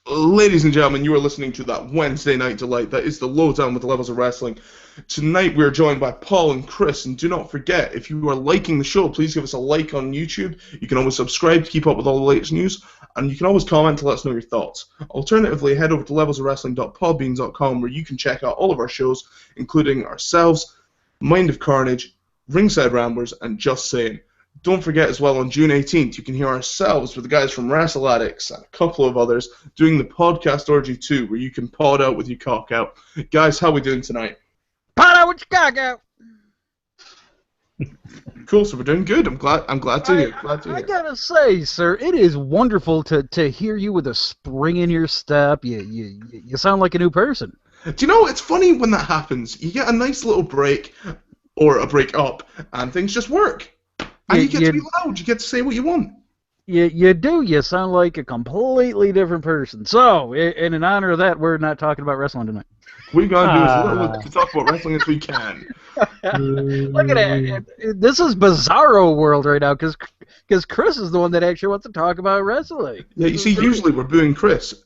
Ladies and gentlemen, you are listening to that Wednesday Night Delight. That is the lowdown with the levels of wrestling. Tonight we are joined by Paul and Chris, and do not forget, if you are liking the show, please give us a like on YouTube. You can always subscribe to keep up with all the latest news, and you can always comment to let us know your thoughts. Alternatively, head over to levelsofwrestling.podbean.com where you can check out all of our shows, including ourselves, Mind of Carnage, Ringside Ramblers, and Just Saying. Don't forget as well, on June 18th, you can hear ourselves with the guys from Wrestle Addicts and a couple of others doing the Podcast Orgy 2, where you can pod out with your cock out. Guys, how we doing tonight? Pot out with your cock out. Cool, so we're doing good. I'm glad to hear. I gotta say, sir, it is wonderful to hear you with a spring in your step. You sound like a new person. Do you know, it's funny when that happens. You get a nice little break, or a break up, and things just work. And you get to be loud. You get to say what you want. You do. You sound like a completely different person. So, in honor of that, we're not talking about wrestling tonight. We've got to do as little to talk about wrestling as we can. Look at it. This is Bizarro World right now, because Chris is the one that actually wants to talk about wrestling. Yeah, you see, usually we're booing Chris.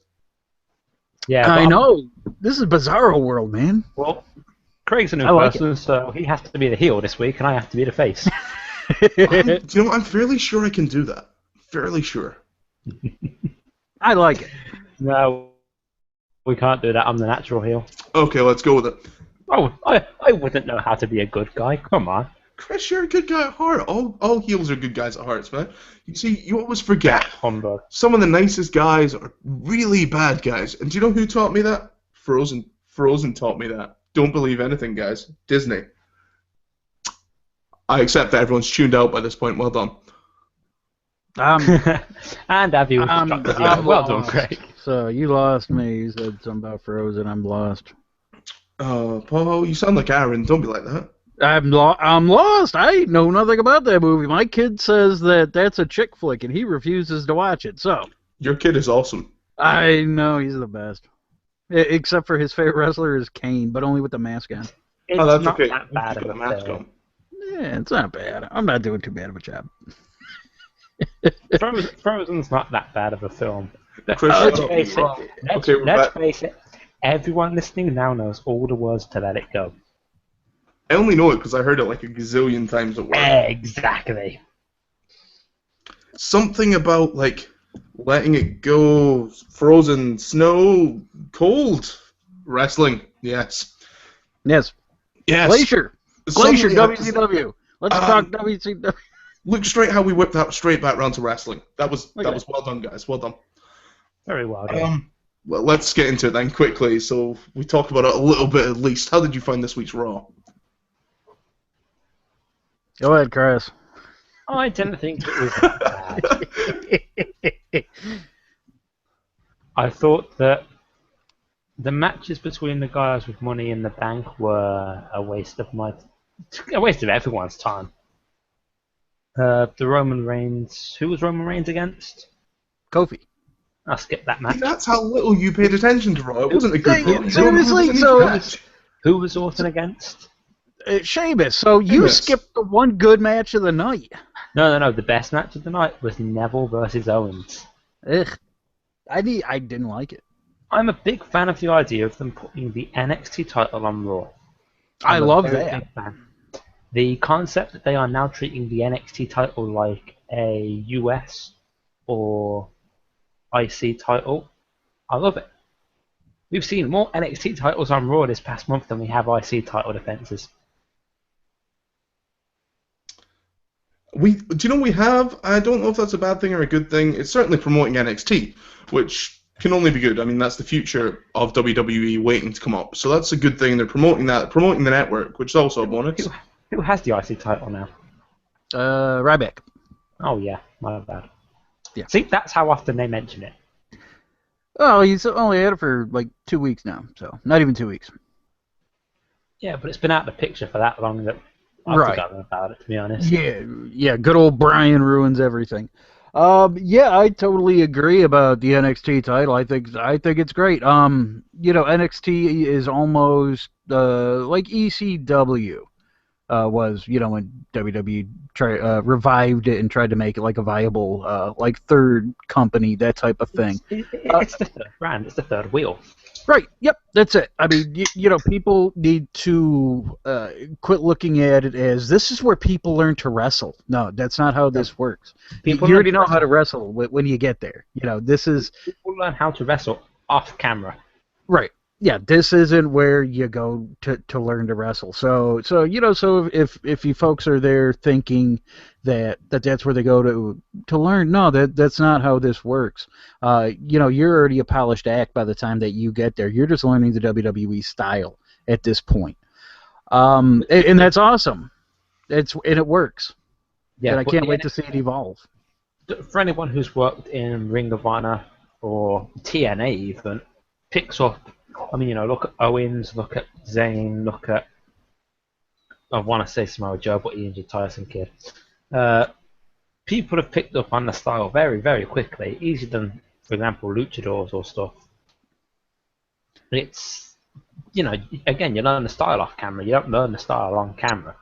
Yeah, I know. This is Bizarro World, man. Well, Craig's a new person, so he has to be the heel this week, and I have to be the face. Do you know, I'm fairly sure I can do that. Fairly sure. I like it. No, we can't do that. I'm the natural heel. Okay, let's go with it. Oh, I wouldn't know how to be a good guy. Come on. Chris, you're a good guy at heart. All heels are good guys at hearts, man. You see, you always forget. Humbug. Some of the nicest guys are really bad guys. And do you know who taught me that? Frozen. Frozen taught me that. Don't believe anything, guys. Disney. I accept that everyone's tuned out by this point. Well done. And Abby was well done, Craig. So you lost me. You said something about Frozen. I'm lost. Paul, you sound like Aaron. Don't be like that. I'm lost. I know nothing about that movie. My kid says that's a chick flick, and he refuses to watch it. So your kid is awesome. I know he's the best. Except for his favorite wrestler is Kane, but only with the mask on. It's that's not okay. that bad of a mask on. Yeah, it's not bad. I'm not doing too bad of a job. Frozen's not that bad of a film. Chris, Let's face it. Everyone listening now knows all the words to Let It Go. I only know it because I heard it like a gazillion times at work. Exactly. Something about, like, letting it go, frozen, snow, cold, wrestling. Yes. Yes. Yes. Glacier, WCW. Let's talk WCW. Look straight how we whipped that straight back round to wrestling. That was well done, guys. Well done. Very well done. Well, let's get into it then quickly. So we talked about it a little bit at least. How did you find this week's Raw? Go ahead, Chris. I didn't think it was that bad. I thought that the matches between the guys with Money in the Bank were a waste of everyone's time. The Roman Reigns. Who was Roman Reigns against? Kofi. I'll skip that match. That's how little you paid attention to Raw. It wasn't a good match. Seriously, Who was Orton against? Sheamus. So you skipped the one good match of the night. No. The best match of the night was Neville versus Owens. Ugh. I didn't like it. I'm a big fan of the idea of them putting the NXT title on Raw. I love that. The concept that they are now treating the NXT title like a US or IC title, I love it. We've seen more NXT titles on Raw this past month than we have IC title defenses. Do you know we have? I don't know if that's a bad thing or a good thing. It's certainly promoting NXT, which can only be good. I mean, that's the future of WWE waiting to come up. So that's a good thing. They're promoting that, promoting the network, which is also a bonus. Who has the IC title now? Ryback. Oh yeah, my bad. Yeah. See, that's how often they mention it. Oh, he's only had it for like 2 weeks now, so not even 2 weeks. Yeah, but it's been out of the picture for that long that I've forgotten about it, to be honest. Yeah, good old Brian ruins everything. Yeah, I totally agree about the NXT title. I think it's great. NXT is almost like ECW. was, when WWE revived it and tried to make it like a viable, like third company, that type of thing. It's the third brand. It's the third wheel. Right. Yep. That's it. I mean, people need to quit looking at it as this is where people learn to wrestle. No, that's not how this works. People You already know how to wrestle when you get there. This is People learn how to wrestle off camera. right. Yeah, this isn't where you go to learn to wrestle. So if you folks are there thinking that's where they go to learn, no, that's not how this works. You're already a polished act by the time that you get there. You're just learning the WWE style at this point, and that's awesome. And it works. Yeah, and I can't wait to see it evolve. For anyone who's worked in Ring of Honor or TNA even, picks up. I mean, look at Owens, look at Zayn, look at, I want to say Samoa Joe, but Ian J. Tyson Kid. People have picked up on the style very, very quickly, easier than, for example, luchadors or stuff. It's, again, you learn the style off camera, you don't learn the style on camera.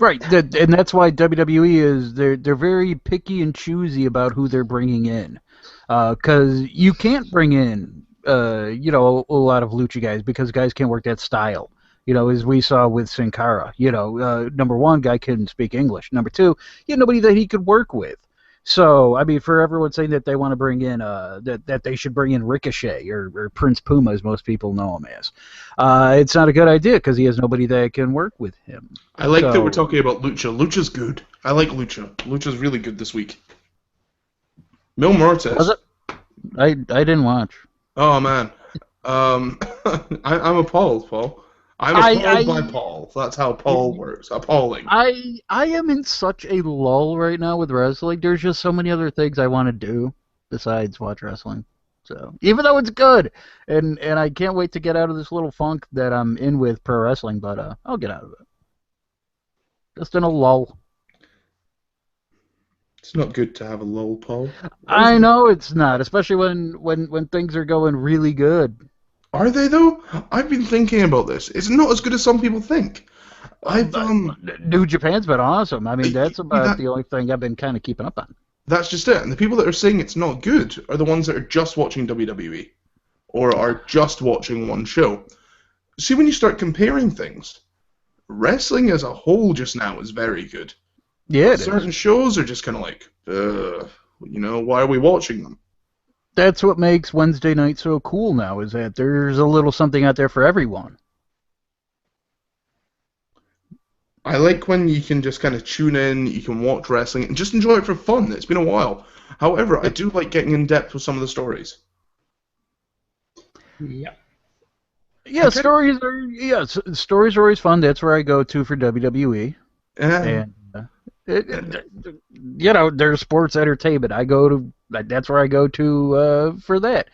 Right, and that's why WWE is they're very picky and choosy about who they're bringing in, because you can't bring in a lot of lucha guys because guys can't work that style. As we saw with Sin Cara. Number one, guy couldn't speak English. Number two, he had nobody that he could work with. So, I mean, for everyone saying that they want to bring in, that they should bring in Ricochet or Prince Puma, as most people know him as, it's not a good idea because he has nobody that can work with him. I like that we're talking about Lucha. Lucha's good. I like Lucha. Lucha's really good this week. Mil Muertes. Was it? I didn't watch. Oh, man. I'm appalled, Paul. I'm appalled by Paul. That's how Paul works. Appalling. I am in such a lull right now with wrestling. There's just so many other things I want to do besides watch wrestling. So even though it's good, and I can't wait to get out of this little funk that I'm in with pro wrestling, but I'll get out of it. Just in a lull. It's not good to have a lull, Paul. I know it's not, especially when things are going really good. Are they though? I've been thinking about this. It's not as good as some people think. New Japan's been awesome. I mean, that's about the only thing I've been kind of keeping up on. That's just it. And the people that are saying it's not good are the ones that are just watching WWE or are just watching one show. See, when you start comparing things, wrestling as a whole just now is very good. Yeah, certain shows are just kind of like, why are we watching them? That's what makes Wednesday night so cool now, is that there's a little something out there for everyone. I like when you can just kind of tune in, you can watch wrestling, and just enjoy it for fun. It's been a while. However, I do like getting in depth with some of the stories. Yeah. Yeah, stories are always fun. That's where I go to for WWE. And there's sports entertainment. That's where I go to for that.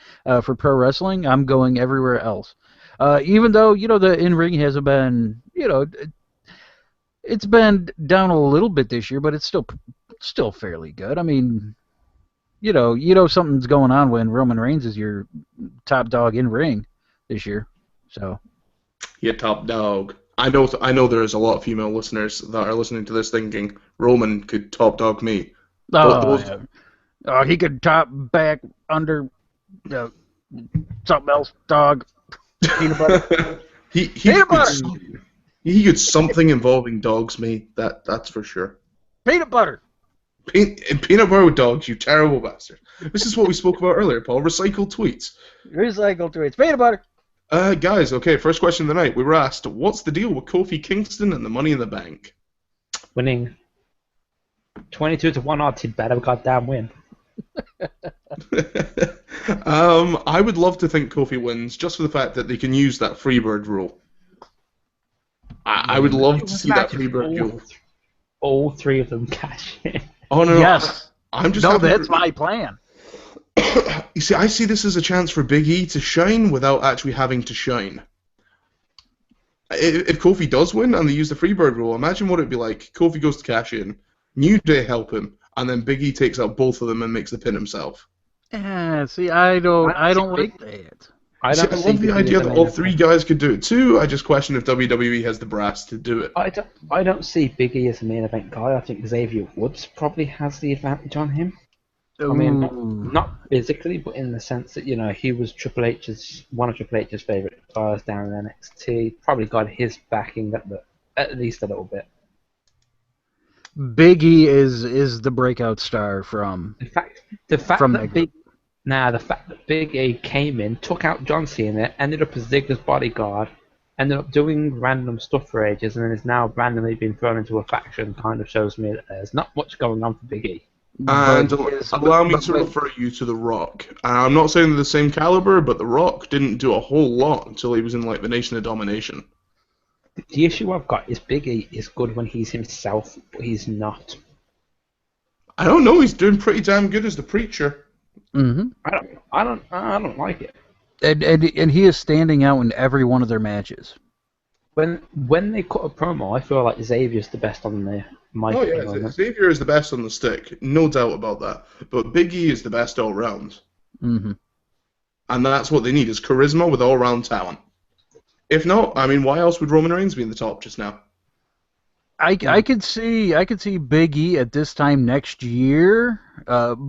For pro wrestling, I'm going everywhere else. Even though the in-ring hasn't been, it's been down a little bit this year, but it's still fairly good. I mean, something's going on when Roman Reigns is your top dog in ring this year. So. Yeah, top dog. I know there's a lot of female listeners that are listening to this thinking Roman could top dog me. Yeah. He could top, back, under, something else, dog, peanut butter. Peanut butter. He could something involving dogs, me. That's for sure. Peanut butter. Peanut butter with dogs, you terrible bastard. This is what we spoke about earlier, Paul. Recycled tweets. Peanut butter. Guys, okay, first question of the night. We were asked, what's the deal with Kofi Kingston and the Money in the Bank? Winning. 22-1 odds, he'd better goddamn win. I would love to think Kofi wins, just for the fact that they can use that Freebird rule. I would love to see that Freebird rule. All three of them cash in. Oh, no. Yes. That's my plan. You see, I see this as a chance for Big E to shine without actually having to shine. If Kofi does win and they use the Freebird rule, imagine what it'd be like. Kofi goes to cash in, New Day help him, and then Big E takes out both of them and makes the pin himself. Yeah, see, I don't like that. I See, don't I see love the Big E idea as the that main all three event. guys could do it too. I just question if WWE has the brass to do it. I don't see Big E as the main event guy. I think Xavier Woods probably has the advantage on him. I mean, Ooh. not physically, but in the sense that he was one of Triple H's favorite guys down in NXT. Probably got his backing at least a little bit. Big E is the breakout star from In fact, the fact from that that group. the fact that Big E came in, took out John Cena, ended up as Ziggler's bodyguard, ended up doing random stuff for ages, and then is now randomly being thrown into a faction, kind of shows me that there's not much going on for Big E. And But his- allow me but- to but- refer you to The Rock. I'm not saying they're the same caliber, but The Rock didn't do a whole lot until he was in like the Nation of Domination. The issue I've got is Big E is good when he's himself, but he's not. I don't know. He's doing pretty damn good as the preacher. Mhm. I don't like it. And he is standing out in every one of their matches. When they cut a promo, I feel like Xavier's the best on the mic. Oh at the yeah, moment. Xavier is the best on the stick, no doubt about that. But Big E is the best all round, Hmm and that's what they need: is charisma with all round talent. If not, I mean, why else would Roman Reigns be in the top just now? I could see Big E at this time next year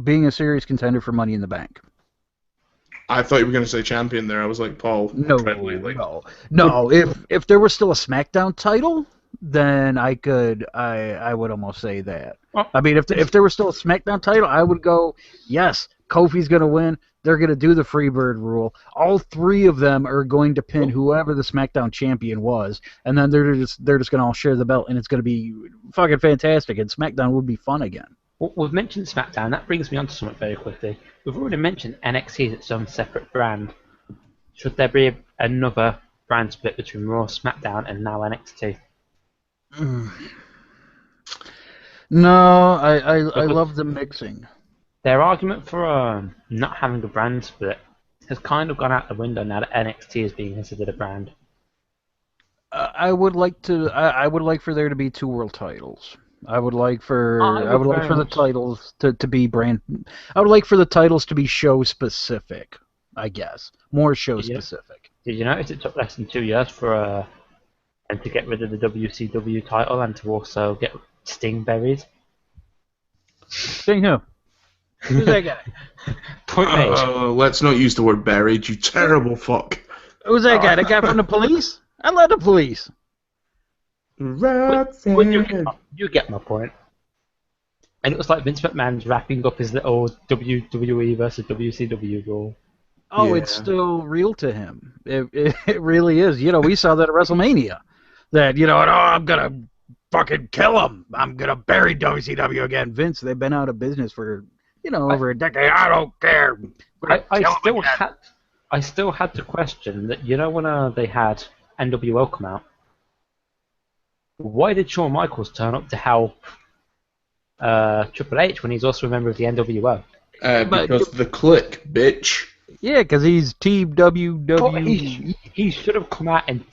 being a serious contender for Money in the Bank. I thought you were going to say champion there. I was like, Paul, No, tread lightly. no. If there was still a SmackDown title, then I would almost say that. Well- I mean, if there was still a SmackDown title, I would go, yes, Kofi's going to win. They're going to do the Freebird rule. All three of them are going to pin whoever the SmackDown champion was, and then they're just going to all share the belt, and it's going to be fucking fantastic. And SmackDown would be fun again. Well, we've mentioned SmackDown. That brings me on to something very quickly. We've already mentioned NXT as its own separate brand. Should there be another brand split between Raw, SmackDown, and now NXT? No, I love the mixing. Their argument for not having a brand split has kind of gone out the window now that NXT is being considered a brand. I would like for there to be two world titles. I would like for the titles to be brand. I would like for the titles to be show specific. I guess more show specific. Did you notice it took less than 2 years for them to get rid of the WCW title and to also get Sting buried? Sting who? Who's that guy? Point made. Let's not use the word buried, you terrible fuck. Who's that guy? That guy from the police? I love the police. When you get my point. And it was like Vince McMahon's wrapping up his little WWE versus WCW rule. Oh, Yeah. it's still real to him. It really is. You know, we saw that at WrestleMania. That, you know, I'm going to fucking kill him. I'm going to bury WCW again. Vince, they've been out of business for, over a decade. I don't care. I still had to question that, when they had NWO come out, why did Shawn Michaels turn up to help Triple H when he's also a member of the NWO? Because the click, bitch. Yeah, because he's Team WWE. Oh, he should have come out and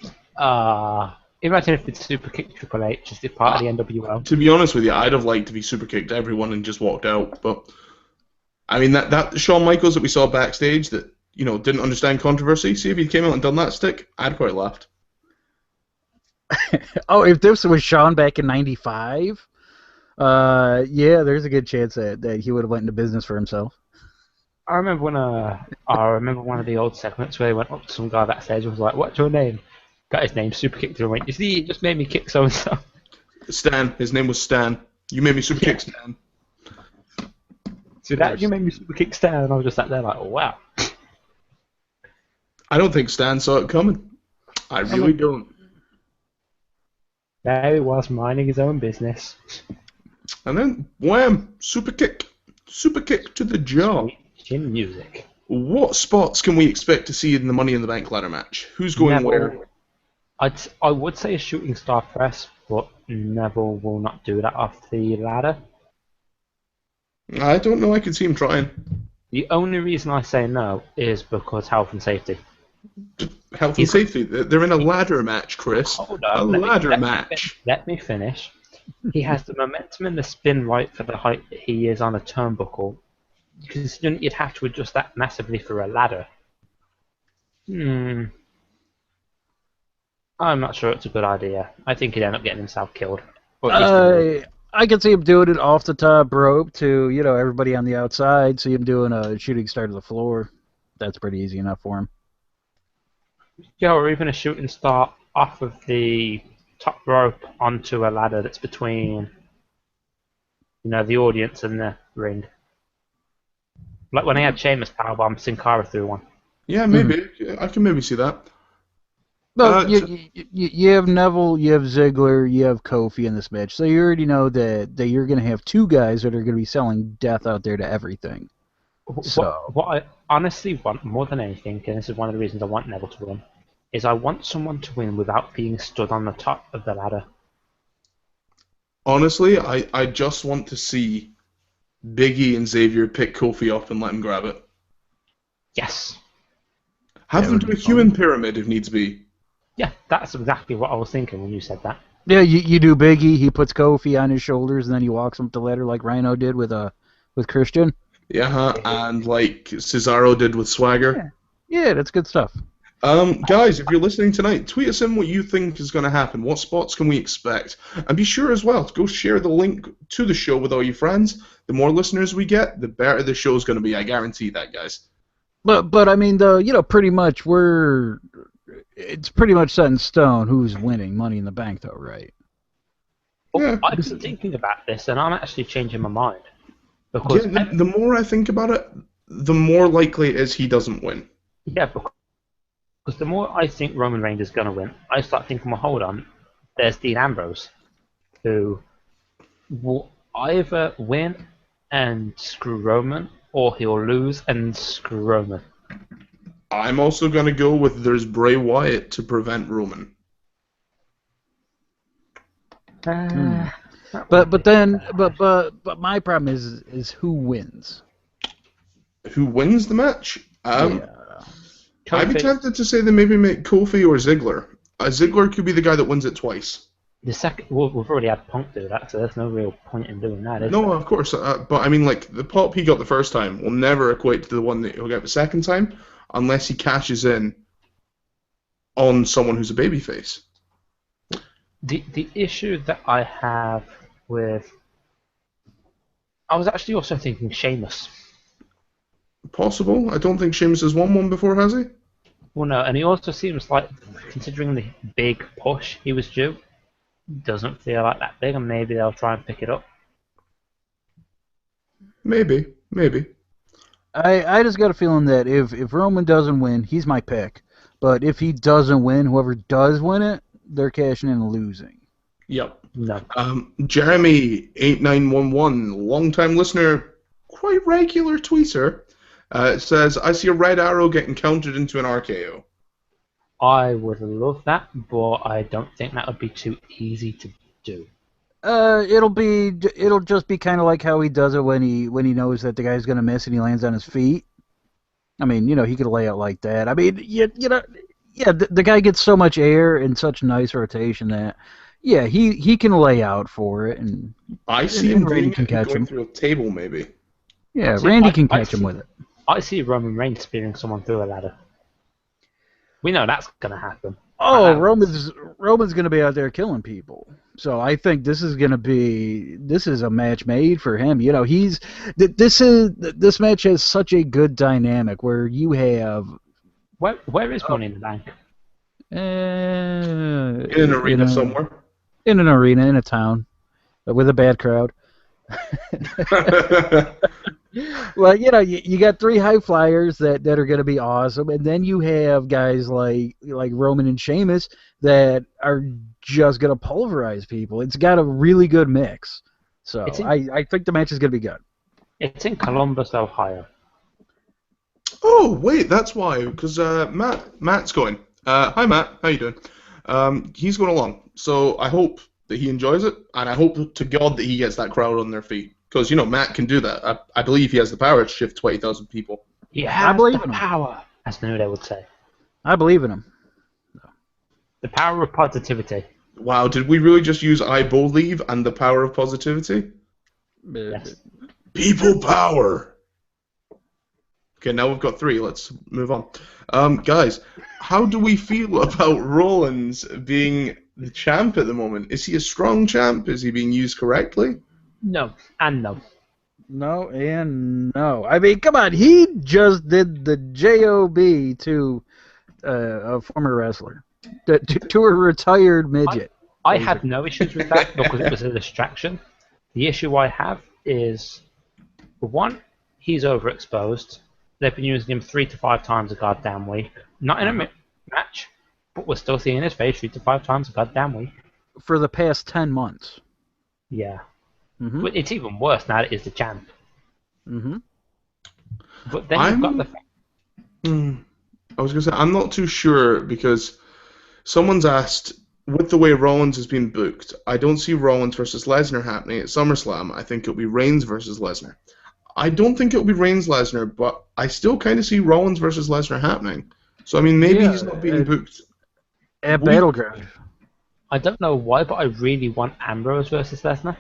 imagine if it's super kicked Triple H as the part of the NWO. To be honest with you, I'd have liked to be super kicked everyone and just walked out. But I mean, that Shawn Michaels that we saw backstage that didn't understand controversy. See if he came out and done that stick, I'd probably laughed. Oh, if this was Shawn back in '95, yeah, there's a good chance that he would have went into business for himself. I remember one of the old segments where he went up to some guy backstage and was like, "What's your name?" Got his name, super kicked him, and went, "You see, you just made me kick so and so." Stan, his name was Stan. You made me super kick Stan. So that you made me super kick Stan, and I was just sat there like, "Oh wow." I don't think Stan saw it coming. I really don't. There he was, minding his own business. And then, wham! Super kick to the jaw. Chin music. What spots can we expect to see in the Money in the Bank ladder match? Who's going Neville, where? I would say a shooting star press, but Neville will not do that off the ladder. I don't know. I can see him trying. The only reason I say no is because health and safety. Health and safety. They're in a ladder match, Chris. Hold A up, ladder match. Let me finish. He has the momentum and the spin right for the height that he is on a turnbuckle. Considering you'd have to adjust that massively for a ladder. Hmm. I'm not sure it's a good idea. I think he'd end up getting himself killed. Or at least I can see him doing it off the top rope to, everybody on the outside. See him doing a shooting star to the floor. That's pretty easy enough for him. yeah, or even a shooting star off of the top rope onto a ladder that's between, the audience and the ring. Like when they had Sheamus powerbomb Sin Cara through one. Yeah, maybe. I can maybe see that. Well, you have Neville, you have Ziggler, you have Kofi in this match, so you already know that you're going to have two guys that are going to be selling death out there to everything. So What I honestly want more than anything, and this is one of the reasons I want Neville to win, is I want someone to win without being stood on the top of the ladder. Honestly, I just want to see Big E and Xavier pick Kofi up and let him grab it. Yes. Have them do a human pyramid if needs be. Yeah, that's exactly what I was thinking when you said that. yeah, you do Biggie. He puts Kofi on his shoulders and then he walks him up the ladder like Rhino did with Christian. Yeah, and like Cesaro did with Swagger. Yeah, that's good stuff. Guys, if you're listening tonight, tweet us in what you think is going to happen. What spots can we expect? And be sure as well to go share the link to the show with all your friends. The more listeners we get, the better the show's going to be. I guarantee that, guys. But I mean, pretty much it's pretty much set in stone who's winning Money in the Bank, though, right? Yeah. I've been thinking about this, and I'm actually changing my mind. Because the more I think about it, the more likely it is he doesn't win. Yeah, because the more I think Roman Reigns is going to win, I start thinking, well, hold on, there's Dean Ambrose, who will either win and screw Roman, or he'll lose and screw Roman. I'm also going to go with there's Bray Wyatt to prevent Roman. But my problem is who wins. Who wins the match? Yeah. I'd be tempted to say they maybe make Kofi or Ziggler. Ziggler could be the guy that wins it twice. The second, well, we've already had Punk do that, so there's no real point in doing that. No, of course. But I mean, like, the pop he got the first time will never equate to the one that he'll get the second time unless he cashes in on someone who's a babyface. The issue that I have with... I was actually also thinking Sheamus. Possible. I don't think Sheamus has won one before, has he? Well, no, and he also seems like, considering the big push he was due, doesn't feel like that big, and maybe they'll try and pick it up. Maybe. I just got a feeling that if Roman doesn't win, he's my pick. But if he doesn't win, whoever does win it, they're cashing in and losing. Yep. No. Jeremy8911, long-time listener, quite regular tweeter, says, I see a red arrow getting counted into an RKO. I would love that, but I don't think that would be too easy to do. It'll just be kind of like how he does it when he knows that the guy's gonna miss and he lands on his feet. I mean, he could lay out like that. I mean, the guy gets so much air and such nice rotation that, yeah, he can lay out for it, and I see him Randy can catch him through a table, maybe. Yeah, Randy can catch him with it. I see Roman Reigns spearing someone through a ladder. We know that's gonna happen. Oh, Roman's gonna be out there killing people. So I think this is a match made for him. This match has such a good dynamic where you have. Where is Money in the Bank? In an arena somewhere. In an arena in a town, with a bad crowd. Well, you got three high flyers that are going to be awesome, and then you have guys like Roman and Sheamus that are just going to pulverize people. It's got a really good mix. So I think the match is going to be good. It's in Columbus, Ohio. Oh, wait, that's why, because Matt's going. Hi, Matt. How you doing? He's going along, so I hope that he enjoys it, and I hope to God that he gets that crowd on their feet. Because, Matt can do that. I believe he has the power to shift 20,000 people. He has the power, as Nuda would say. I believe in him. The power of positivity. Wow, did we really just use I believe and the power of positivity? Yes. People power. Okay, now we've got 3. Let's move on. Guys, how do we feel about Rollins being the champ at the moment? Is he a strong champ? Is he being used correctly? No, and no. No and no. I mean, come on. He just did the JOB to a former wrestler, to a retired midget. I had no issues with that because it was a distraction. The issue I have is, for one, he's overexposed. They've been using him 3 to 5 times a goddamn week. Not in a match, but we're still seeing his face 3 to 5 times a goddamn week. For the past 10 months. Yeah. Mm-hmm. But it's even worse now that he's the champ. Mm-hmm. But then you've got the fact. I was going to say, I'm not too sure because someone's asked, with the way Rollins has been booked, I don't see Rollins versus Lesnar happening at SummerSlam. I think it'll be Reigns versus Lesnar. I don't think it'll be Reigns-Lesnar, but I still kind of see Rollins versus Lesnar happening. So, I mean, maybe he's not being booked at Battleground. I don't know why, but I really want Ambrose versus Lesnar.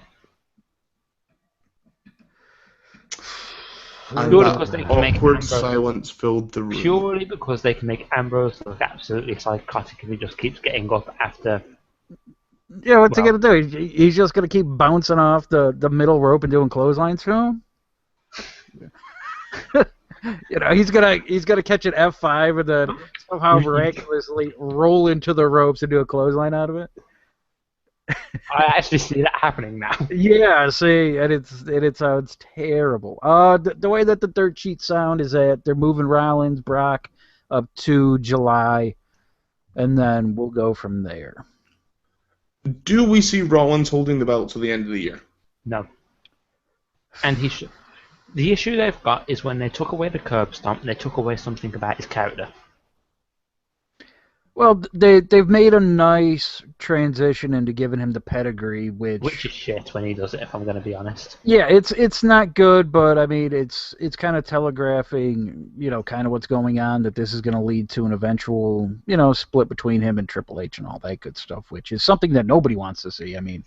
Purely because they can make awkward silence filled the room. Purely because they can make Ambrose look absolutely psychotic if he just keeps getting up after. Yeah, what's he gonna do? He's just gonna keep bouncing off the middle rope and doing clotheslines to him. You know, he's gonna catch an F5 and then somehow miraculously roll into the ropes and do a clothesline out of it. I actually see that happening now. Yeah, see, and it sounds terrible. The way that the dirt sheets sound is that they're moving Rollins, Brock up to July, and then we'll go from there. Do we see Rollins holding the belt till the end of the year? No. And he should. The issue they've got is when they took away the curb stomp, they took away something about his character. Well, they've made a nice transition into giving him the pedigree, which is shit when he does it. If I'm going to be honest. Yeah, it's not good, but I mean it's kind of telegraphing, you know, kind of what's going on, that this is going to lead to an eventual, you know, split between him and Triple H and all that good stuff, which is something that nobody wants to see. I mean,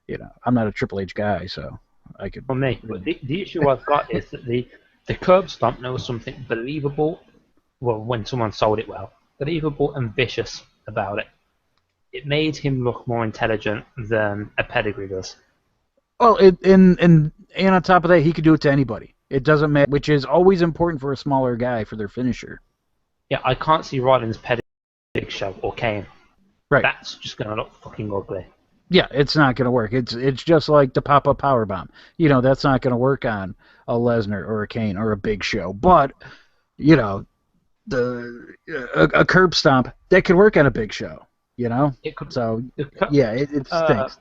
you know, I'm not a Triple H guy, so I could. For me, but the issue I've got is that the curb stomp knows something believable. Well, when someone sold it well. Believable and vicious about it. It made him look more intelligent than a pedigree does. Well, and on top of that, he could do it to anybody. It doesn't matter, which is always important for a smaller guy for their finisher. Yeah, I can't see Rollins pedigree Big Show or Kane. Right. That's just gonna look fucking ugly. Yeah, it's not gonna work. It's just like the pop-up powerbomb. You know, that's not gonna work on a Lesnar or a Kane or a Big Show. But, you know, a curb stomp that could work on a Big Show, you know. It could. It stinks.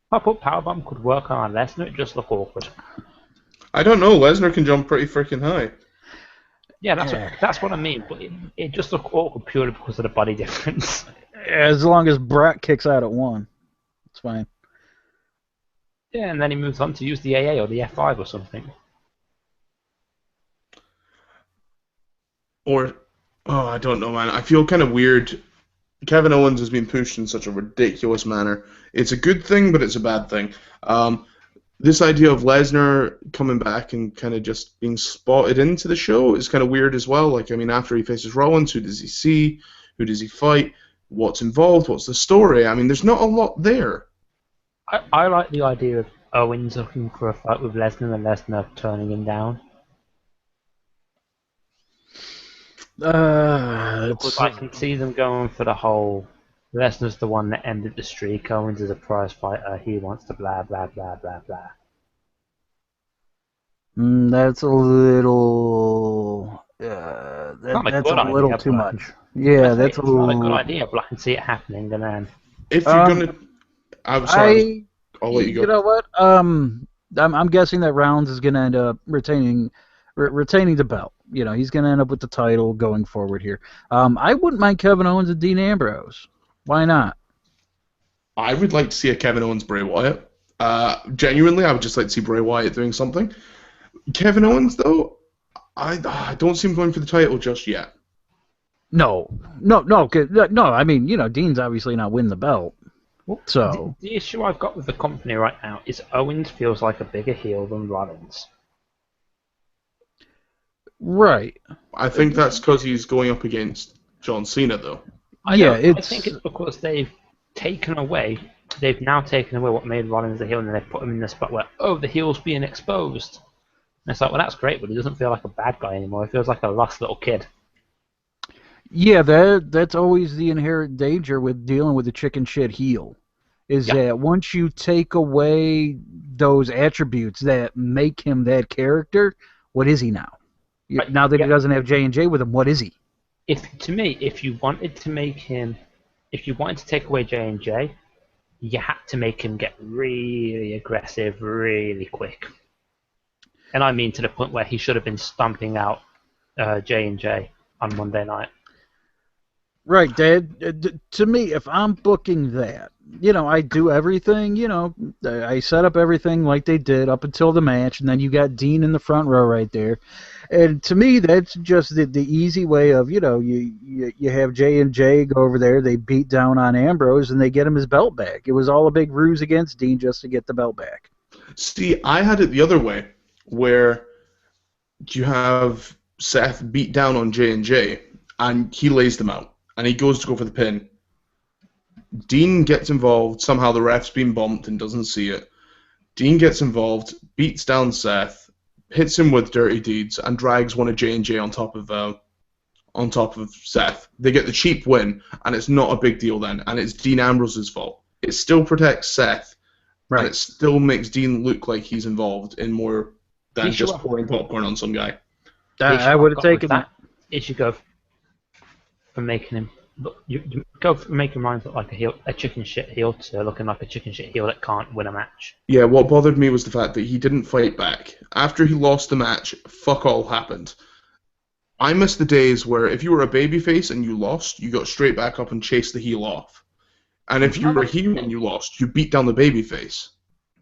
Pop-up powerbomb could work on Lesnar. It just look awkward. I don't know. Lesnar can jump pretty freaking high. Yeah, that's what I mean. But it just look awkward purely because of the body difference. As long as Brock kicks out at 1, it's fine. Yeah, and then he moves on to use the AA or the F5 or something. Or, I don't know, man. I feel kind of weird. Kevin Owens has been pushed in such a ridiculous manner. It's a good thing, but it's a bad thing. This idea of Lesnar coming back and kind of just being spotted into the show is kind of weird as well. Like, I mean, after he faces Rollins, who does he see? Who does he fight? What's involved? What's the story? I mean, there's not a lot there. I like the idea of Owens looking for a fight with Lesnar and Lesnar turning him down. Because I can see them going for the whole Lesnar's the one that ended the streak, Owens is a prize fighter, he wants to blah blah blah blah blah. That's a little that's a little too much. Yeah, that's a little. It's not a good idea, but I can see it happening, and then if you're gonna, I'm sorry, I'll let you go. You know what? I'm guessing that Rollins is gonna end up retaining the belt. You know, he's going to end up with the title going forward here. I wouldn't mind Kevin Owens and Dean Ambrose. Why not? I would like to see a Kevin Owens Bray Wyatt. Genuinely, I would just like to see Bray Wyatt doing something. Kevin Owens, though, I don't see him going for the title just yet. No. I mean, you know, Dean's obviously not winning the belt. So the issue I've got with the company right now is Owens feels like a bigger heel than Rollins. Right. I think that's because he's going up against John Cena, though. I think it's because they've now taken away what made Rollins a heel, and they've put him in the spot where, oh, the heel's being exposed. And it's like, well, that's great, but he doesn't feel like a bad guy anymore. He feels like a lost little kid. Yeah, that's always the inherent danger with dealing with a chicken shit heel, is that once you take away those attributes that make him that character, what is he now? Right. Now that he doesn't have J&J with him, what is he? If you wanted to take away J&J, you had to make him get really aggressive, really quick. And I mean to the point where he should have been stomping out J&J on Monday night. Right, Dad. To me, if I'm booking that, I do everything, I set up everything like they did up until the match, and then you got Dean in the front row right there. And to me, that's just the easy way of, you have J&J go over there, they beat down on Ambrose, and they get him his belt back. It was all a big ruse against Dean just to get the belt back. See, I had it the other way, where you have Seth beat down on J&J, and he lays them out, and he goes to go for the pin. Dean gets involved, somehow the ref's been bumped and doesn't see it. Dean gets involved, beats down Seth, hits him with dirty deeds, and drags one of J&J on top of Seth. They get the cheap win, and it's not a big deal then, and it's Dean Ambrose's fault. It still protects Seth, and it still makes Dean look like he's involved in more than just pouring popcorn on some guy. I would have taken that. It should go from making him look. You go from making Reigns look like a chicken shit heel to looking like a chicken shit heel that can't win a match. Yeah, what bothered me was the fact that he didn't fight back. After he lost the match, fuck all happened. I miss the days where if you were a babyface and you lost, you got straight back up and chased the heel off. And if you were a heel and you lost, you beat down the babyface.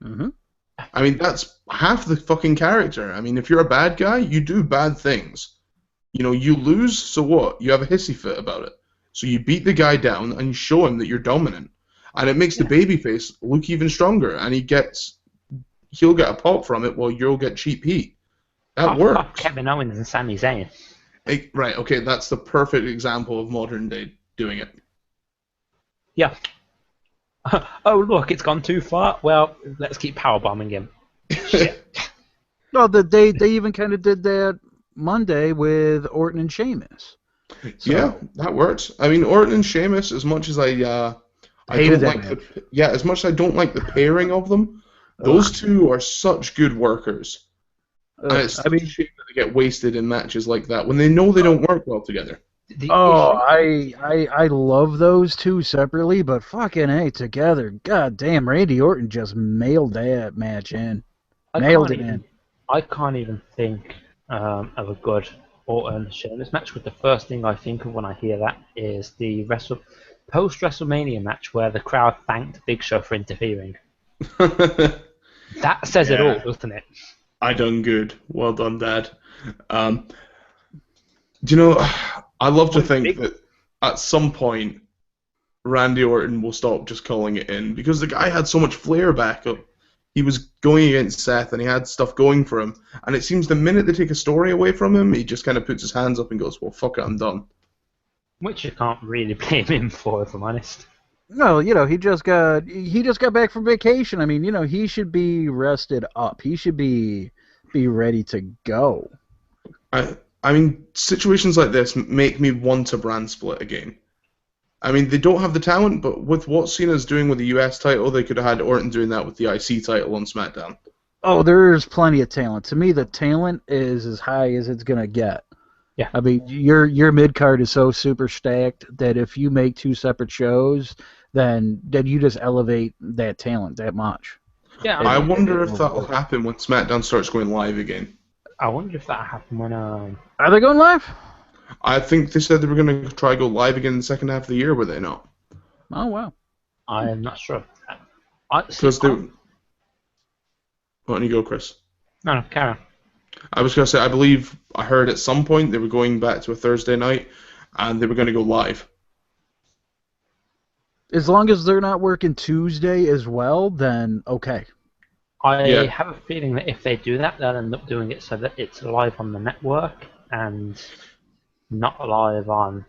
Mm-hmm. I mean, that's half the fucking character. I mean, if you're a bad guy, you do bad things. You lose, so what? You have a hissy fit about it. So you beat the guy down and you show him that you're dominant. And it makes the babyface look even stronger, and he'll get a pop from it while you'll get cheap heat. That works. Kevin Owens and Sami Zayn. Right, okay, that's the perfect example of modern day doing it. Yeah. Oh, look, it's gone too far. Well, let's keep powerbombing him. Shit. No, they even kind of did that Monday with Orton and Sheamus. So, yeah, that works. I mean, Orton and Sheamus, as much as I don't like as much as I don't like the pairing of them, those two are such good workers. And it's a shame that they get wasted in matches like that when they know they don't work well together. I love those two separately, but fucking A, together. God damn, Randy Orton just mailed that match in. I can't even think of a good Orton Sheamus match, with the first thing I think of when I hear that is the post-WrestleMania match where the crowd thanked Big Show for interfering. That says it all, doesn't it? I done good. Well done, Dad. I love to think that at some point Randy Orton will stop just calling it in, because the guy had so much flair back up. He was going against Seth and he had stuff going for him, and it seems the minute they take a story away from him, he just kind of puts his hands up and goes, well, fuck it, I'm done. Which you can't really blame him for, if I'm honest. No, he just got back from vacation. I mean, he should be rested up. He should be ready to go. I mean, situations like this make me want a brand split again. I mean, they don't have the talent, but with what Cena's doing with the US title, they could have had Orton doing that with the IC title on SmackDown. Oh, there's plenty of talent. To me, the talent is as high as it's going to get. Yeah. I mean, your mid-card is so super stacked that if you make two separate shows, then you just elevate that talent that much. Yeah. I wonder if that will happen when SmackDown starts going live again. I wonder if that happened when... Are they going live? I think they said they were going to try to go live again in the second half of the year, were they not? Oh, wow. I am not sure. Because they... Why don't you go, Chris? No, carry on. I was going to say, I believe I heard at some point they were going back to a Thursday night, and they were going to go live. As long as they're not working Tuesday as well, then okay. I have a feeling that if they do that, they'll end up doing it so that it's live on the network and not live on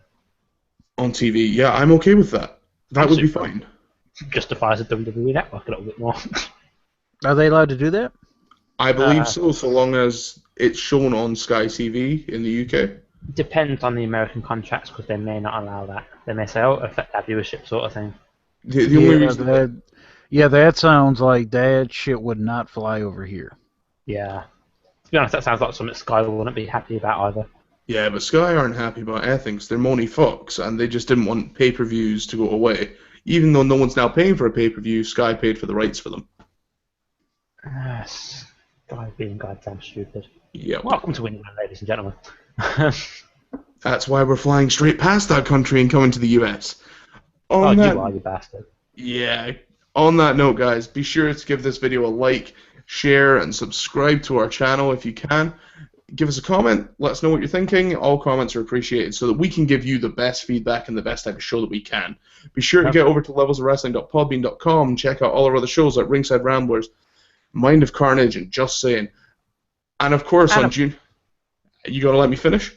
TV. Yeah, I'm okay with that. That would be fine. justifies the WWE network a little bit more. Are they allowed to do that? I believe so long as it's shown on Sky TV in the UK. Depends on the American contracts, because they may not allow that. They may say, "Oh, affect our viewership," sort of thing. The only reason that sounds like that shit would not fly over here. Yeah. To be honest, that sounds like something Sky wouldn't be happy about either. Yeah, but Sky aren't happy about ethics. They're money fucks, and they just didn't want pay-per-views to go away. Even though no one's now paying for a pay-per-view, Sky paid for the rights for them. Sky being goddamn stupid. Yeah. Welcome to England, ladies and gentlemen. That's why we're flying straight past that country and coming to the US. You are, you bastard. Yeah. On that note, guys, be sure to give this video a like, share, and subscribe to our channel if you can. Give us a comment. Let us know what you're thinking. All comments are appreciated so that we can give you the best feedback and the best type of show that we can. Be sure to get over to levelsofwrestling.podbean.com and check out all our other shows like Ringside Ramblers, Mind of Carnage, and Just Saying. And of course, on June... You got to let me finish?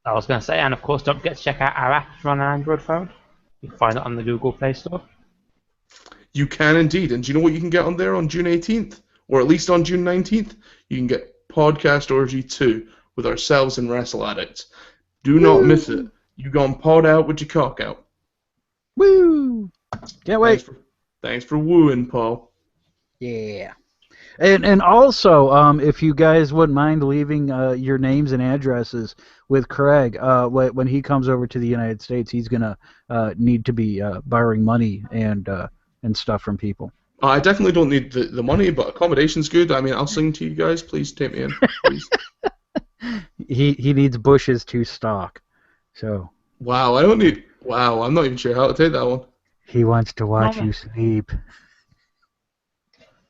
I was going to say, and of course, don't forget to check out our app on an Android phone. You can find it on the Google Play Store. You can indeed. And do you know what you can get on there on June 18th? Or at least on June 19th? You can get Podcast Orgy 2 with ourselves and Wrestle Addicts. Do not miss it. You gonna pod out with your cock out. Woo! Can't wait. Thanks for wooing, Paul. Yeah. And also, if you guys wouldn't mind leaving your names and addresses with Craig, when he comes over to the United States, he's gonna need to be borrowing money and stuff from people. I definitely don't need the money, but accommodation's good. I mean, I'll sing to you guys. Please take me in, please. He needs bushes to stock. So. Wow, I don't need. Wow, I'm not even sure how to take that one. He wants to watch you sleep.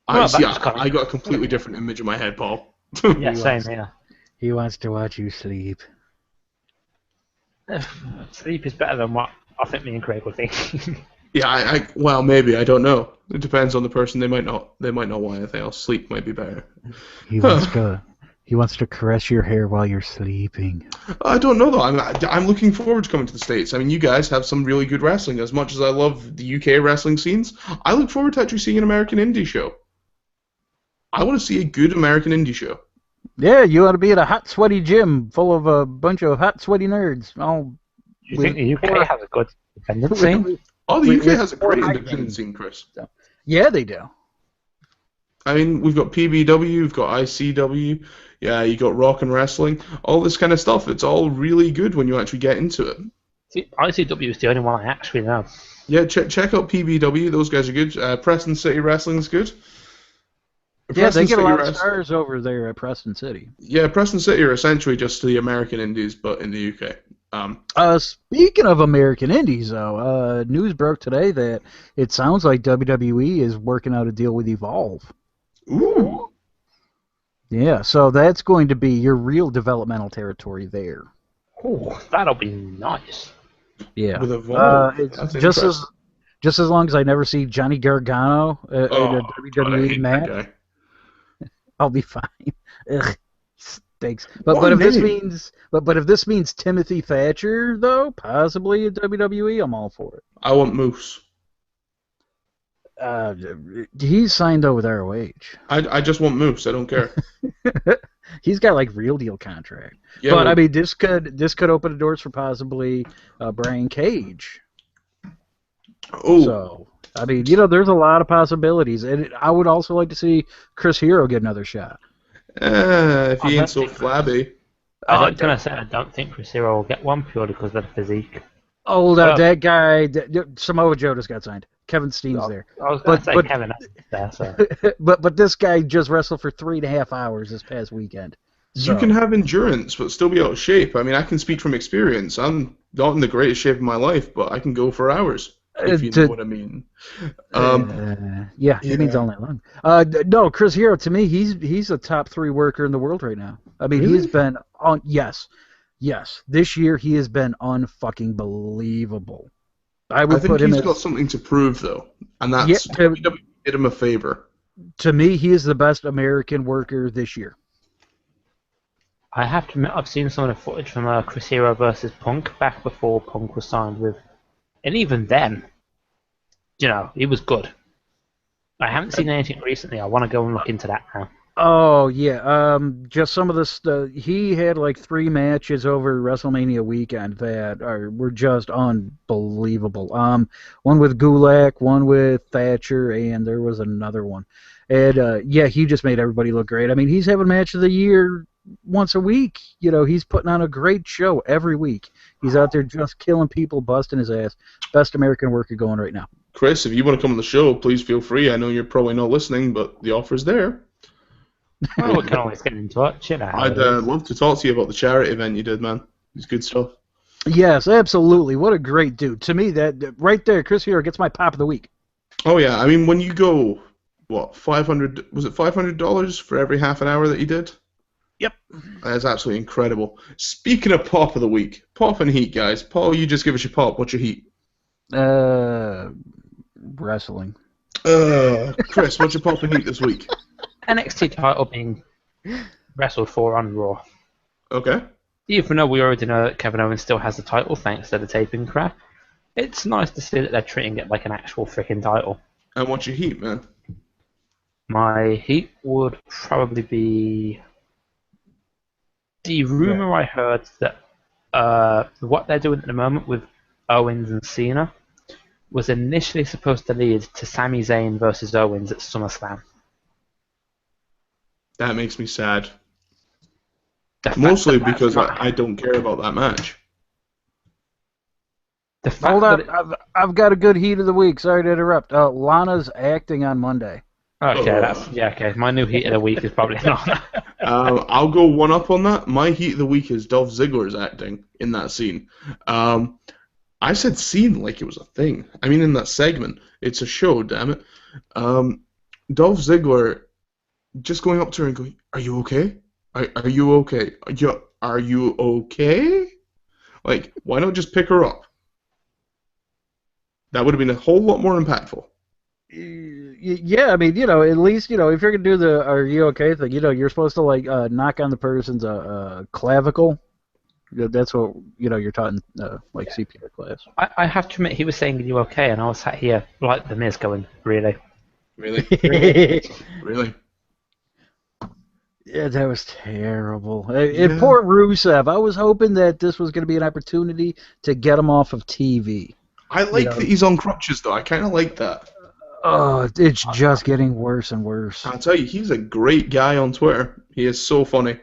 I see. I got a completely different image in my head, Paul. Yeah, same here. He wants to watch you sleep. Sleep is better than what I think me and Craig would think. Yeah, well, maybe, I don't know. It depends on the person. They might not want anything else. Sleep might be better. He wants to caress your hair while you're sleeping. I don't know though. I'm looking forward to coming to the States. I mean, you guys have some really good wrestling. As much as I love the UK wrestling scenes, I look forward to actually seeing an American indie show. I want to see a good American indie show. Yeah, you ought to be at a hot, sweaty gym full of a bunch of hot, sweaty nerds. You think the UK has a good independent scene? Oh, the UK has a great independent scene, Chris. Yeah, they do. I mean, we've got PBW, we've got ICW, yeah, you got Rock and Wrestling, all this kind of stuff. It's all really good when you actually get into it. See, ICW is the only one I actually know. Yeah, check out PBW. Those guys are good. Preston City Wrestling's good. Yeah, they get a lot of stars over there at Preston City. Yeah, Preston City are essentially just the American Indies, but in the UK. Speaking of American Indies, though, news broke today that it sounds like WWE is working out a deal with Evolve. Ooh. Yeah, so that's going to be your real developmental territory there. Oh, that'll be nice. Yeah. With Evolve. It's just as long as I never see Johnny Gargano in a WWE match, I'll be fine. Ugh, stinks. But if this means Timothy Thatcher though, possibly at WWE, I'm all for it. I want Moose. He's signed though with ROH. I just want Moose. I don't care. He's got like real deal contract. Yeah, but I mean, this could open the doors for possibly Brian Cage. Oh. So I mean, there's a lot of possibilities, and I would also like to see Chris Hero get another shot. If he ain't so flabby. I was going to say I don't think Chris Hero will get one purely because of the physique. Oh, that guy, Samoa Joe just got signed. Kevin Steen's there. I was going to say Kevin there, so. but this guy just wrestled for 3.5 hours this past weekend. So. You can have endurance, but still be out of shape. I mean, I can speak from experience. I'm not in the greatest shape of my life, but I can go for hours. If you know what I mean. Yeah, he means all night long. No, Chris Hero, to me, he's a top 3 worker in the world right now. I mean, really? He's been on. Yes. This year he has been unfucking believable. I think he's got something to prove though, and that's WWE did him a favor. To me, he is the best American worker this year. I have to admit, I've seen some of the footage from Chris Hero versus Punk back before Punk was signed with, and even then, he was good. I haven't seen anything recently. I want to go and look into that now. Oh yeah, just some of this. He had like 3 matches over WrestleMania weekend that were just unbelievable. One with Gulak, one with Thatcher, and there was another one. And yeah, he just made everybody look great. I mean, he's having match of the year once a week. He's putting on a great show every week. He's out there just killing people, busting his ass. Best American worker going right now. Chris, if you want to come on the show, please feel free. I know you're probably not listening, but the offer's there. Well, we can always get in touch. I'd love to talk to you about the charity event you did, man. It's good stuff. Yes, absolutely. What a great dude. To me, that right there, Chris Hero gets my pop of the week. Oh yeah, I mean when you go, what, $500? Was it $500 for every half an hour that you did? Yep. That's absolutely incredible. Speaking of pop of the week, pop and heat, guys. Paul, you just give us your pop. What's your heat? Wrestling. Chris, what's your pop and heat this week? NXT title being wrestled for on Raw. Okay. Even though we already know that Kevin Owens still has the title thanks to the taping crap, it's nice to see that they're treating it like an actual freaking title. And what's your heat, man? My heat would probably be the rumor I heard that what they're doing at the moment with Owens and Cena was initially supposed to lead to Sami Zayn versus Owens at SummerSlam. That makes me sad. Mostly because I don't care about that match. Hold on, I've got a good heat of the week. Sorry to interrupt. Lana's acting on Monday. Okay, okay. My new heat of the week is probably Lana. I'll go one up on that. My heat of the week is Dolph Ziggler's acting in that scene. I said scene like it was a thing. I mean, in that segment, it's a show. Damn it. Dolph Ziggler just going up to her and going, "Are you okay? Are you okay? Are you okay?" Like, why not just pick her up? That would have been a whole lot more impactful. Yeah, I mean, at least, if you're gonna do the "Are you okay" thing, you're supposed to like knock on the person's clavicle. That's what you're taught in like CPR class. I have to admit, he was saying, "Are you okay?" and I was sat here like the Miz, going, "Really? Really? Really?" Yeah, that was terrible. And poor Rusev. I was hoping that this was going to be an opportunity to get him off of TV. I like that he's on crutches, though. I kind of like that. Oh, it's just getting worse and worse. I'll tell you, he's a great guy on Twitter. He is so funny.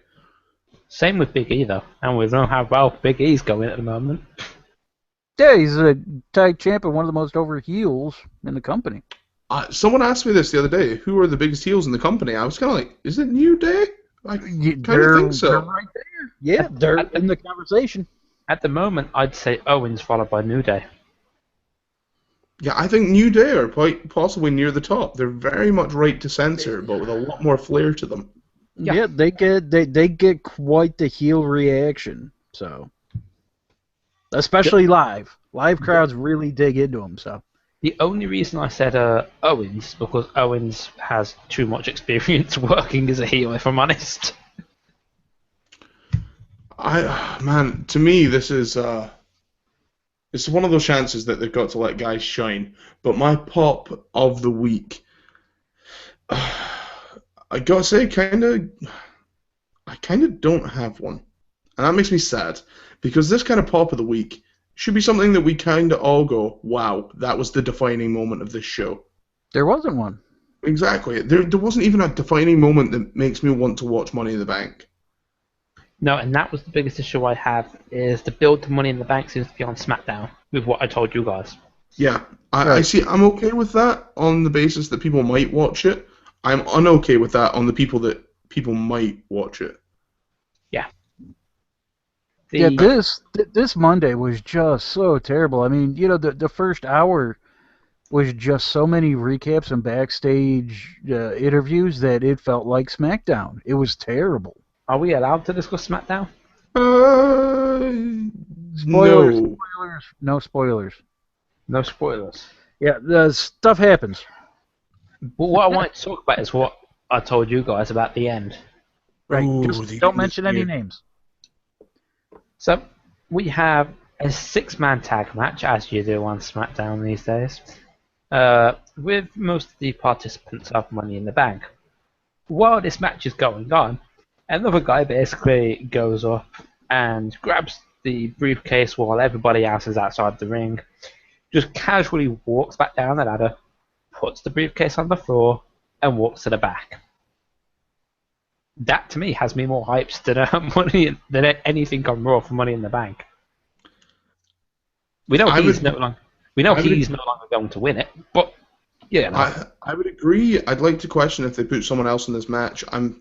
Same with Big E, though. And we know how well Big E's going at the moment. Yeah, he's a tag champ and one of the most over heels in the company. Someone asked me this the other day. Who are the biggest heels in the company? I was kind of like, is it New Day? I kind of think so. They're right there. Yeah, they're in the conversation. At the moment, I'd say Owens followed by New Day. Yeah, I think New Day are quite possibly near the top. They're very much right to censor, but with a lot more flair to them. Yeah, they get quite the heel reaction. So, especially live crowds really dig into them. So. The only reason I said Owens because Owens has too much experience working as a heel, if I'm honest. Man, to me, this is it's one of those chances that they've got to let guys shine. But my pop of the week, I gotta say, I kind of don't have one, and that makes me sad because this kind of pop of the week should be something that we kind of all go, wow, that was the defining moment of this show. There wasn't one. Exactly. There wasn't even a defining moment that makes me want to watch Money in the Bank. No, and that was the biggest issue I have, is the build to Money in the Bank seems to be on SmackDown, with what I told you guys. Yeah, I see. I'm okay with that on the basis that people might watch it. I'm unokay with that on the people that people might watch it. Yeah. Yeah, this Monday was just so terrible. I mean, the first hour was just so many recaps and backstage interviews that it felt like SmackDown. It was terrible. Are we allowed to discuss SmackDown? Spoilers. No. No spoilers. No spoilers. Yeah, the stuff happens. But what I wanted to talk about is what I told you guys about the end. Right. Ooh, Just they don't made this mention any weird. names. So we have a 6-man tag match, as you do on SmackDown these days, with most of the participants of Money in the Bank. While this match is going on, another guy basically goes up and grabs the briefcase while everybody else is outside the ring, just casually walks back down the ladder, puts the briefcase on the floor, and walks to the back. That to me has me more hyped than anything on Raw for Money in the Bank. We know he's no longer going to win it, but yeah. No. I would agree. I'd like to question if they put someone else in this match. Do you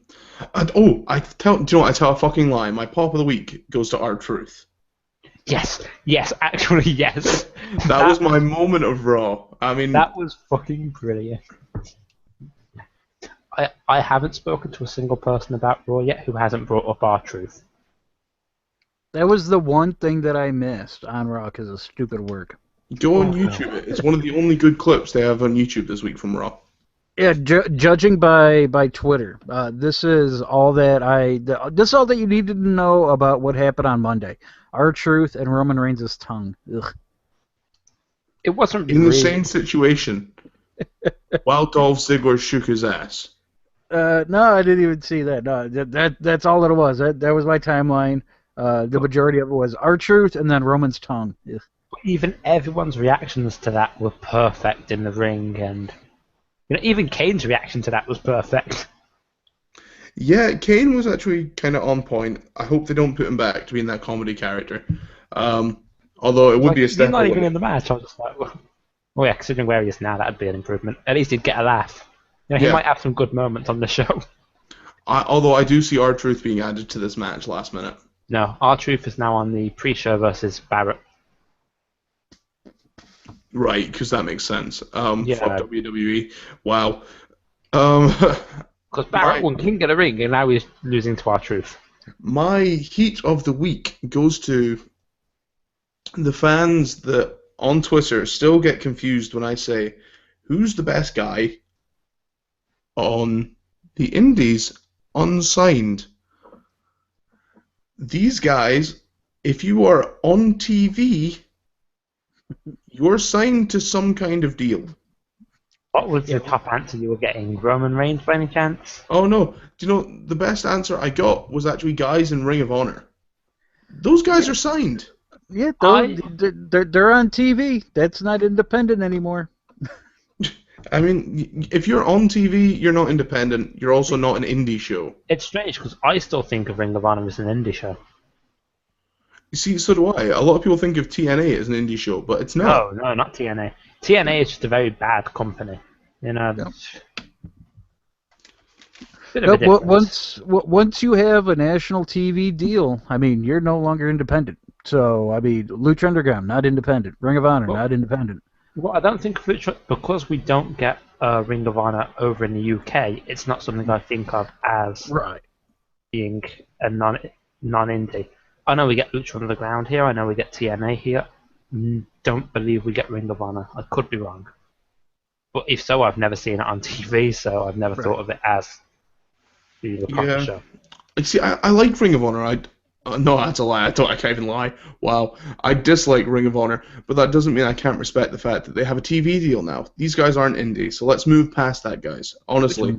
know what? I tell a fucking lie. My pop of the week goes to R-Truth. Yes, actually, yes. That was my moment of Raw. I mean, that was fucking brilliant. I haven't spoken to a single person about Raw yet who hasn't brought up R-Truth. That was the one thing that I missed on Raw because of stupid work. Go on YouTube. It's one of the only good clips they have on YouTube this week from Raw. Yeah, judging by Twitter, this is all that this is all that you needed to know about what happened on Monday. R-Truth and Roman Reigns' tongue. Ugh. It wasn't in the same situation. While Dolph Ziggler shook his ass. No, I didn't even see that. No, that's all it was. That was my timeline. The majority of it was R-Truth and then Roman's tongue. Ugh. Even everyone's reactions to that were perfect in the ring, and even Kane's reaction to that was perfect. Yeah, Kane was actually kind of on point. I hope they don't put him back to being that comedy character. Although it would be a step. He's not even in the match. I was just like, well, yeah, considering where he is now, that'd be an improvement. At least he'd get a laugh. He might have some good moments on the show. Although I do see R-Truth being added to this match last minute. No, R-Truth is now on the pre-show versus Barrett. Right, because that makes sense. Fuck WWE. Wow. Because Barrett won King of the Ring, and now he's losing to R-Truth. My heat of the week goes to the fans that on Twitter still get confused when I say, who's the best guy on the Indies unsigned? These guys, if you are on TV, you're signed to some kind of deal. What was the top answer you were getting? Roman Reigns by any chance? Oh no. Do you know, the best answer I got was actually guys in Ring of Honor. Those guys are signed. Yeah, they're on TV. That's not independent anymore. I mean, if you're on TV, you're not independent. You're also not an indie show. It's strange because I still think of Ring of Honor as an indie show. You see, so do I. A lot of people think of TNA as an indie show, but it's not. No, not TNA. TNA is just a very bad company. Yep. Once you have a national TV deal, I mean, you're no longer independent. So, I mean, Lucha Underground, not independent. Ring of Honor, not independent. Well, I don't think because we don't get Ring of Honor over in the UK, it's not something I think of as being a non-indie. I know we get Lucha Underground here. I know we get TNA here. Don't believe we get Ring of Honor. I could be wrong. But if so, I've never seen it on TV, so I've never thought of it as the proper show. See, I like Ring of Honor. No, that's a lie. I can't even lie. Wow. I dislike Ring of Honor, but that doesn't mean I can't respect the fact that they have a TV deal now. These guys aren't indie, so let's move past that, guys. Honestly.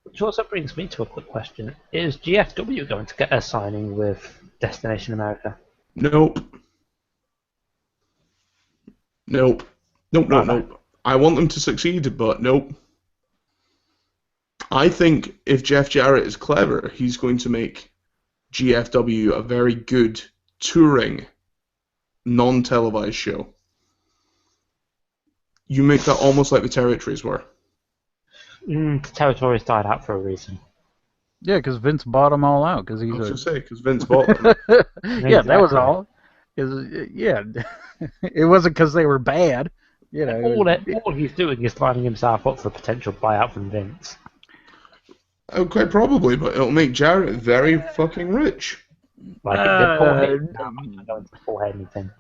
Which also brings me to a quick question. Is GFW going to get a signing with Destination America? Nope. Nope. I want them to succeed, but nope. I think if Jeff Jarrett is clever, he's going to make GFW a very good touring, non-televised show. You make that almost like the Territories were. The Territories died out for a reason. Yeah, because Vince bought them all out. Cause he's I was going to say, because Vince bought them. Yeah, that was all. Yeah, it wasn't because they were bad. You know, all he's doing is lining himself up for a potential buyout from Vince. Oh, quite probably, but it'll make Jarrett very fucking rich. Like I don't for anything.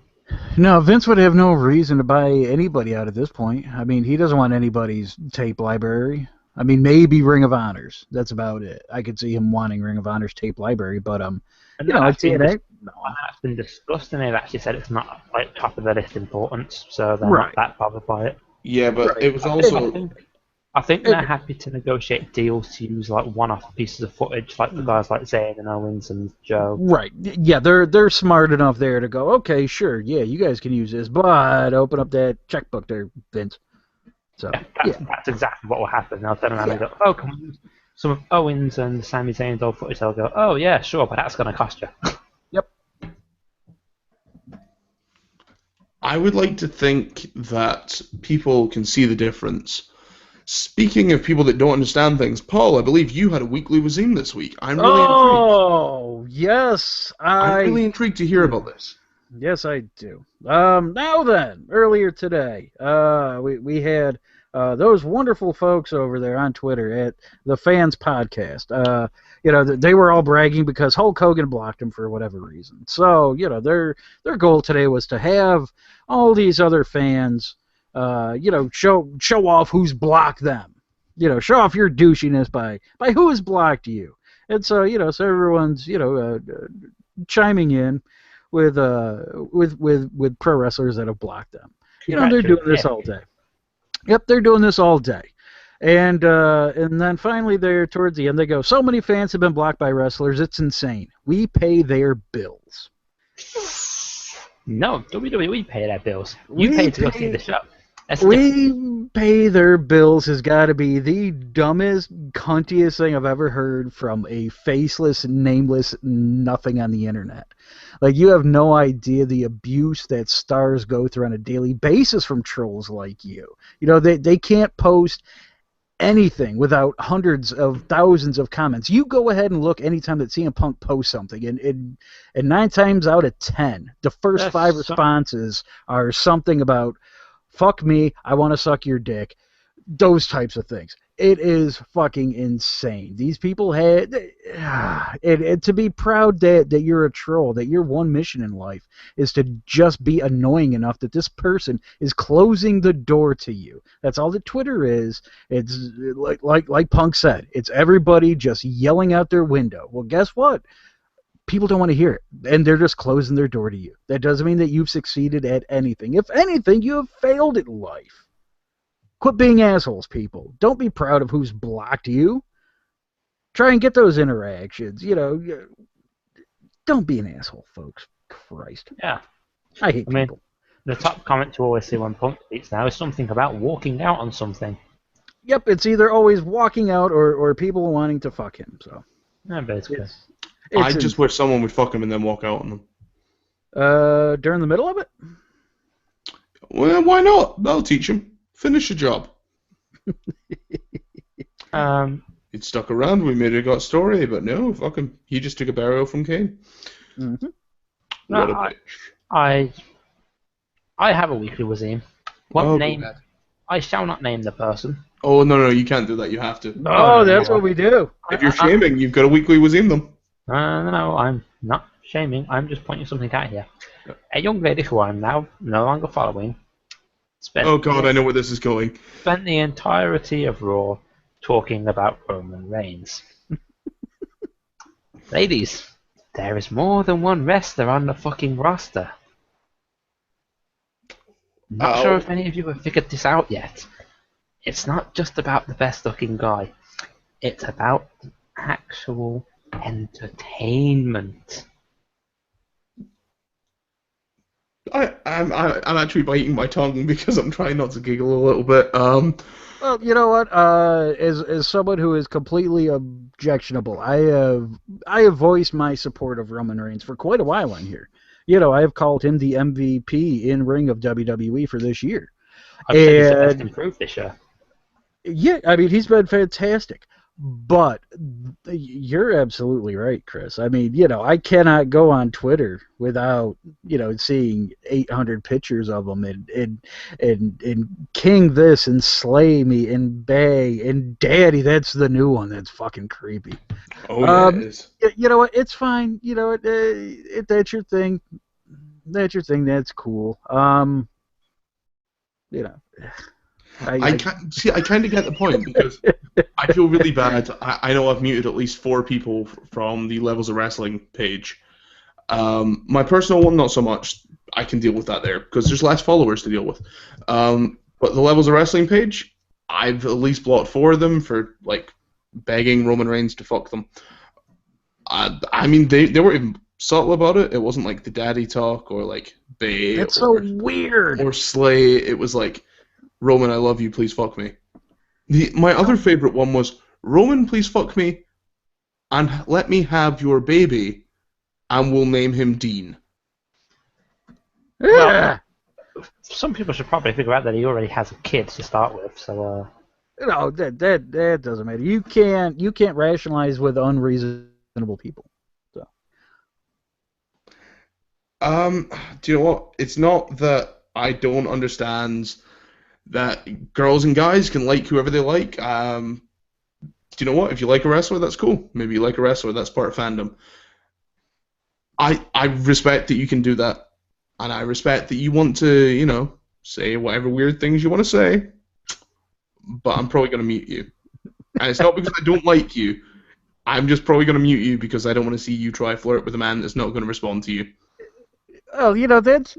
No, Vince would have no reason to buy anybody out at this point. I mean, he doesn't want anybody's tape library. I mean, maybe Ring of Honors. That's about it. I could see him wanting Ring of Honors tape library, but you know, like TNA. No. That's been discussed, and they've actually said it's not like top of the list importance, so they're Right. not that bothered by it. Yeah, but Right. it was also. I think they're happy to negotiate deals to use like one-off pieces of footage, like the guys like Zayn and Owens and Joe. Right. Yeah, they're smart enough there to go, okay, sure, yeah, you guys can use this, but open up that checkbook there, Vince. So Yeah, that's exactly what will happen. They'll turn around and go, oh, can we use some of Owens and Sami Zayn's old footage? They'll go, oh yeah, sure, but that's going to cost you. Yep. I would like to think that people can see the difference. Speaking of people that don't understand things, Paul, I believe you had a weekly Wazim this week. I'm really intrigued. Oh, yes, I'm really intrigued to hear about this. Yes, I do. Now then, earlier today, we had those wonderful folks over there on Twitter at the Fans Podcast. You know, they were all bragging because Hulk Hogan blocked them for whatever reason. So, you know, their goal today was to have all these other fans, you know, show off who's blocked them. You know, show off your douchiness by who has blocked you. And so, you know, so everyone's, you know, chiming in with pro wrestlers that have blocked them. You know, they're doing this all day. Yep, they're doing this all day. And then finally there towards the end they go, so many fans have been blocked by wrestlers, it's insane. We pay their bills. No, WWE pay their bills. You pay to go see the show. We pay their bills has got to be the dumbest, cuntiest thing I've ever heard from a faceless, nameless nothing on the internet. Like, you have no idea the abuse that stars go through on a daily basis from trolls like you. You know, they can't post anything without hundreds of thousands of comments. You go ahead and look anytime that CM Punk posts something, and 9 times out of 10, the first 5 responses are something about, fuck me, I want to suck your dick, those types of things. It is fucking insane. These people had to be proud that you're a troll, that your one mission in life is to just be annoying enough that this person is closing the door to you. That's all that Twitter is. It's like Punk said, it's everybody just yelling out their window. Well, guess what? People don't want to hear it, and they're just closing their door to you. That doesn't mean that you've succeeded at anything. If anything, you have failed at life. Quit being assholes, people. Don't be proud of who's blocked you. Try and get those interactions. You know, don't be an asshole, folks. Christ. Yeah. I hate people. The top comment to always see when Punk tweets now is something about walking out on something. Yep, it's either always walking out or people wanting to fuck him. So. Yeah, basically. I just wish someone would fuck him and then walk out on them. During the middle of it? Well, why not? That'll teach him. Finish the job. It stuck around. We made a story, but no, fuck him. He just took a burial from Kane. Mm-hmm. What a bitch. I have a weekly Wazim. I shall not name the person. Oh, no, you can't do that. You have to. Oh, that's what we do. If you're shaming, you've got a weekly Wazim them. No, I'm not shaming. I'm just pointing something out here. A young lady who I'm now no longer following oh god, I know where this is going. Spent the entirety of Raw talking about Roman Reigns. Ladies, there is more than one wrestler on the fucking roster. Not sure if any of you have figured this out yet. It's not just about the best looking guy. It's about the actual entertainment. I'm actually biting my tongue because I'm trying not to giggle a little bit. Well, you know what? As someone who is completely objectionable, I have voiced my support of Roman Reigns for quite a while on here. You know, I have called him the MVP in ring of WWE for this year. I've said he's the best improved this year. Yeah, I mean, he's been fantastic. But you're absolutely right, Chris. I mean, you know, I cannot go on Twitter without, you know, seeing 800 pictures of him and King this and Slay Me and Bay and Daddy. That's the new one. That's fucking creepy. Oh, yeah, it is. You know what? It's fine. You know, that's your thing. That's your thing. That's cool. You know. I can't see. I kind of get the point because I feel really bad. I know I've muted at least 4 people from the Levels of Wrestling page. My personal one, not so much. I can deal with that there because there's less followers to deal with. But the Levels of Wrestling page, I've at least blocked 4 of them for like begging Roman Reigns to fuck them. I mean, they weren't even subtle about it. It wasn't like the daddy talk or like Bay. That's so weird. Or Slay. It was like, Roman, I love you, please fuck me. My other favorite one was, Roman, please fuck me, and let me have your baby, and we'll name him Dean. Well, some people should probably figure out that he already has a kid to start with, so No, that doesn't matter. You can't rationalize with unreasonable people. So. Do you know what? It's not that I don't understand that girls and guys can like whoever they like. Do you know what? If you like a wrestler, that's cool. Maybe you like a wrestler, that's part of fandom. I respect that you can do that, and I respect that you want to, say whatever weird things you want to say, but I'm probably going to mute you. And it's not because I don't like you. I'm just probably going to mute you because I don't want to see you try flirt with a man that's not going to respond to you. Oh, that's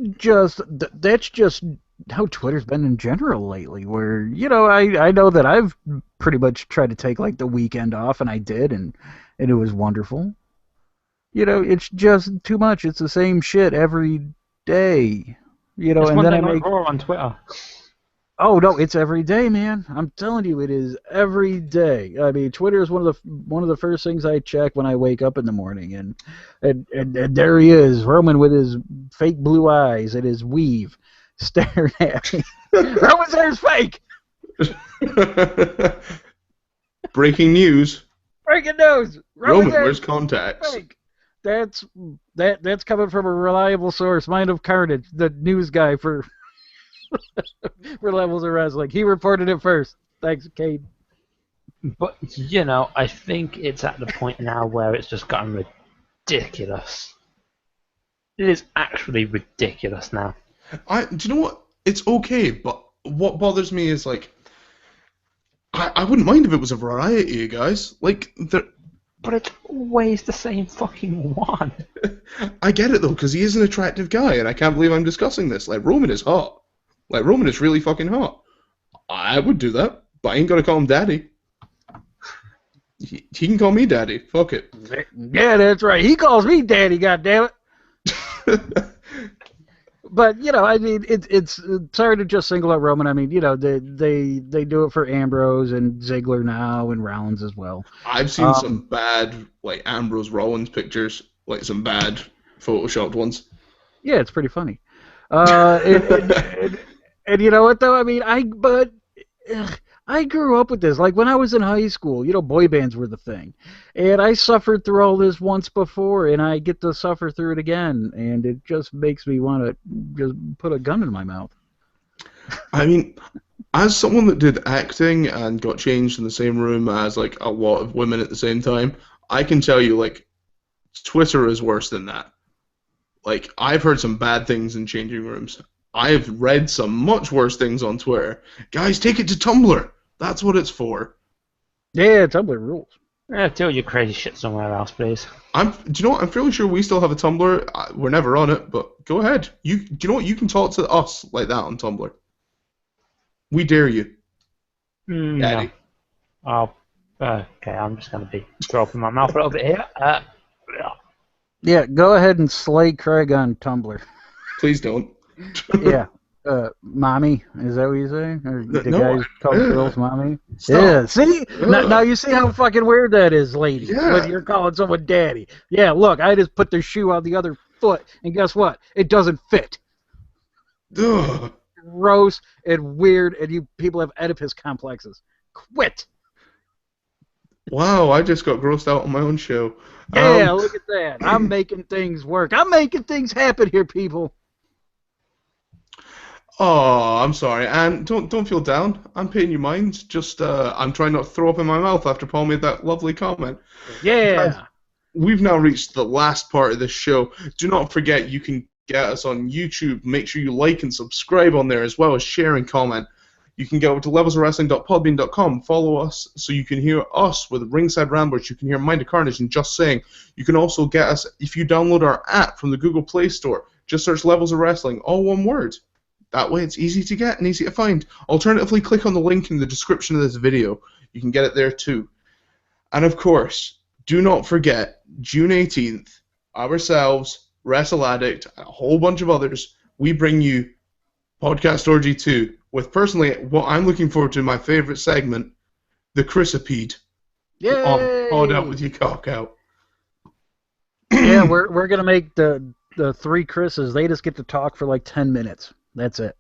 just how Twitter's been in general lately, where, I know that I've pretty much tried to take, like, the weekend off, and I did, and it was wonderful. It's just too much. It's the same shit every day. it's And one then thing like Raw on Twitter. Oh, no, it's every day, man. I'm telling you, it is every day. I mean, Twitter is one of the first things I check when I wake up in the morning, and there he is, Roman with his fake blue eyes and his weave, staring at me. Roman's hair's fake. Breaking news. Breaking news. Roman wears contacts. Fake. That's coming from a reliable source, Mind of Carnage, the news guy for Levels of Wrestling. He reported it first. Thanks, Cade. But, I think it's at the point now where it's just gotten ridiculous. It is actually ridiculous now. Do you know what? It's okay, but what bothers me is, like, I wouldn't mind if it was a variety, guys. Like, But it's always the same fucking one. I get it, though, because he is an attractive guy, and I can't believe I'm discussing this. Like, Roman is hot. Like, Roman is really fucking hot. I would do that, but I ain't gonna call him daddy. He can call me daddy. Fuck it. Yeah, that's right. He calls me daddy, goddammit. But, I mean, it's sorry to just single out Roman. I mean, they do it for Ambrose and Ziggler now and Rollins as well. I've seen some bad, like, Ambrose Rollins pictures, like some bad photoshopped ones. Yeah, it's pretty funny. And you know what, though? I mean, I grew up with this. Like, when I was in high school, boy bands were the thing. And I suffered through all this once before, and I get to suffer through it again. And it just makes me want to just put a gun in my mouth. I mean, as someone that did acting and got changed in the same room as, like, a lot of women at the same time, I can tell you, like, Twitter is worse than that. Like, I've heard some bad things in changing rooms. I've read some much worse things on Twitter. Guys, take it to Tumblr. That's what it's for. Yeah, Tumblr rules. Yeah, do your crazy shit somewhere else, please. Do you know what? I'm fairly sure we still have a Tumblr. We're never on it, but go ahead. Do you know what? You can talk to us like that on Tumblr. We dare you. Daddy. No. Okay, I'm just going to be dropping my mouth a little bit here. Yeah, go ahead and slay Craig on Tumblr. Please don't. Yeah. Mommy, is that what you say? Or the guys call girls mommy? Stop. Yeah, see? Now you see how fucking weird that is, ladies, Yeah. when you're calling someone daddy. Yeah, look, I just put their shoe on the other foot, and guess what? It doesn't fit. Ugh. Gross and weird, and you people have Oedipus complexes. Quit! Wow, I just got grossed out on my own show. Yeah, look at that. I'm making things work. I'm making things happen here, people. Oh, I'm sorry, and don't feel down. I'm paying you mind. Just I'm trying not to throw up in my mouth after Paul made that lovely comment. Yeah. Guys, we've now reached the last part of this show. Do not forget you can get us on YouTube. Make sure you like and subscribe on there as well as share and comment. You can go over to levelsofwrestling.podbean.com, follow us so you can hear us with Ringside Ramblers. You can hear Mind of Carnage and Just Saying. You can also get us if you download our app from the Google Play Store. Just search Levels of Wrestling, all one word. That way it's easy to get and easy to find. Alternatively, click on the link in the description of this video. You can get it there too. And of course, do not forget, June 18th, ourselves, Wrestle Addict, and a whole bunch of others, we bring you Podcast Orgy 2 with, personally, what I'm looking forward to, my favorite segment, the Chrisipede. Yay! On Pod Out With Your Cock Out. Yeah, we're gonna make the three Chris's. They just get to talk for like 10 minutes. That's it.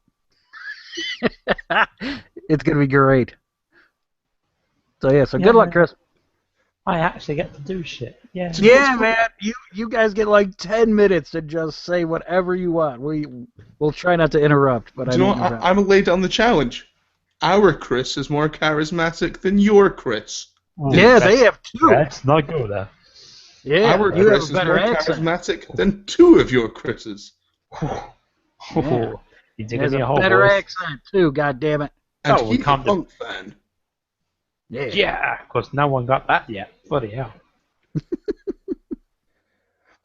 It's gonna be great. So yeah, good luck, Chris. I actually get to do shit. Yeah. Yeah, man. You guys get like 10 minutes to just say whatever you want. We'll try not to interrupt, but do you know what? I'm gonna lay down the challenge. Our Chris is more charismatic than your Chris. Yeah, they have two. Let's not go there. Yeah, our you Chris have a better is more accent. charismatic than two of your Chris's. Yeah. You He has a better accent too. God damn it. And Oh, we he's a can't do- punk fan. Yeah. Yeah, of course, no one got that yet. Bloody hell.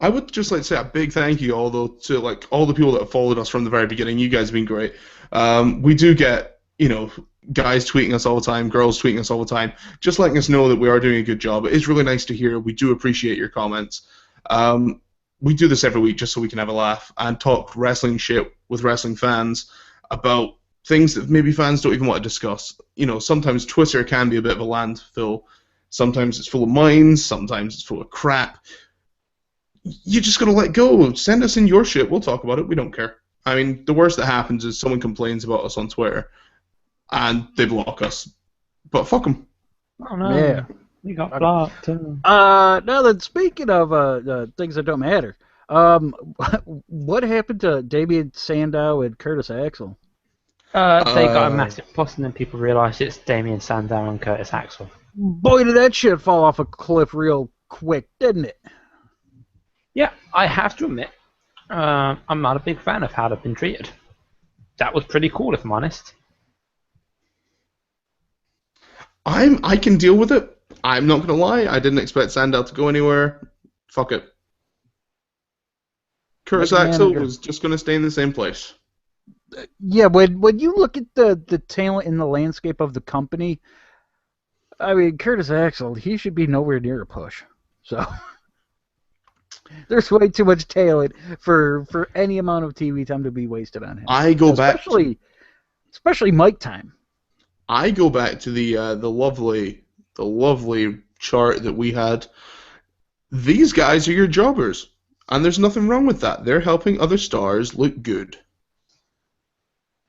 I would just like to say a big thank you, although, to like all the people that have followed us from the very beginning. You guys have been great. We do get, guys tweeting us all the time, girls tweeting us all the time, just letting us know that we are doing a good job. It is really nice to hear. We do appreciate your comments. We do this every week just so we can have a laugh and talk wrestling shit with wrestling fans about things that maybe fans don't even want to discuss. Sometimes Twitter can be a bit of a landfill. Sometimes it's full of mines. Sometimes it's full of crap. You just gotta let go. Send us in your shit. We'll talk about it. We don't care. I mean, the worst that happens is someone complains about us on Twitter and they block us. But fuck them. Oh no. Yeah. We got blocked. Now then, speaking of things that don't matter, what happened to Damien Sandow and Curtis Axel? They got a massive puss and then people realised it's Damien Sandow and Curtis Axel. Boy, did that shit fall off a cliff real quick, didn't it? Yeah, I have to admit, I'm not a big fan of how they've been treated. That was pretty cool, if I'm honest. I can deal with it. I'm not gonna lie. I didn't expect Sandow to go anywhere. Fuck it. Curtis Axel was just gonna stay in the same place. Yeah, when you look at the talent in the landscape of the company, I mean, Curtis Axel, he should be nowhere near a push. So there's way too much talent for any amount of TV time to be wasted on him. I go back, especially Mike time. I go back to the lovely chart that we had. These guys are your jobbers, and there's nothing wrong with that. They're helping other stars look good.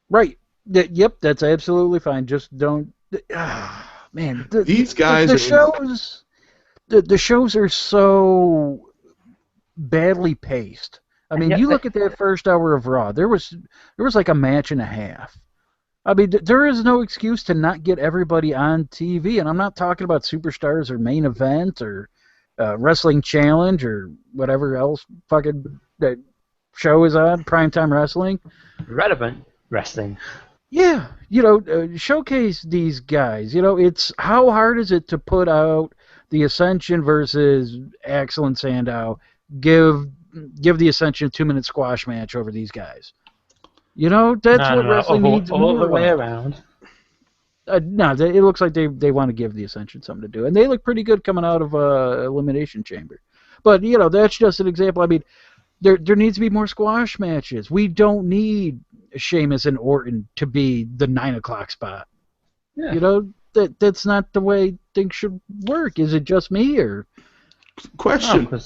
Right. Yep, that's absolutely fine. Just don't. Man, these guys. The shows are so badly paced. I mean, you look at that first hour of Raw. There was like a match and a half. I mean, there is no excuse to not get everybody on TV, and I'm not talking about Superstars or Main Event or Wrestling Challenge or whatever else fucking that show is on, Primetime Wrestling. Relevant Wrestling. Yeah, showcase these guys. It's how hard is it to put out the Ascension versus Axel and Sandow? Give the Ascension a 2-minute squash match over these guys. That's what wrestling needs more. All the way around. No, it looks like they want to give the Ascension something to do, and they look pretty good coming out of Elimination Chamber. But that's just an example. I mean, there needs to be more squash matches. We don't need Sheamus and Orton to be the 9 o'clock spot. Yeah. That's not the way things should work. Is it just me or? Question.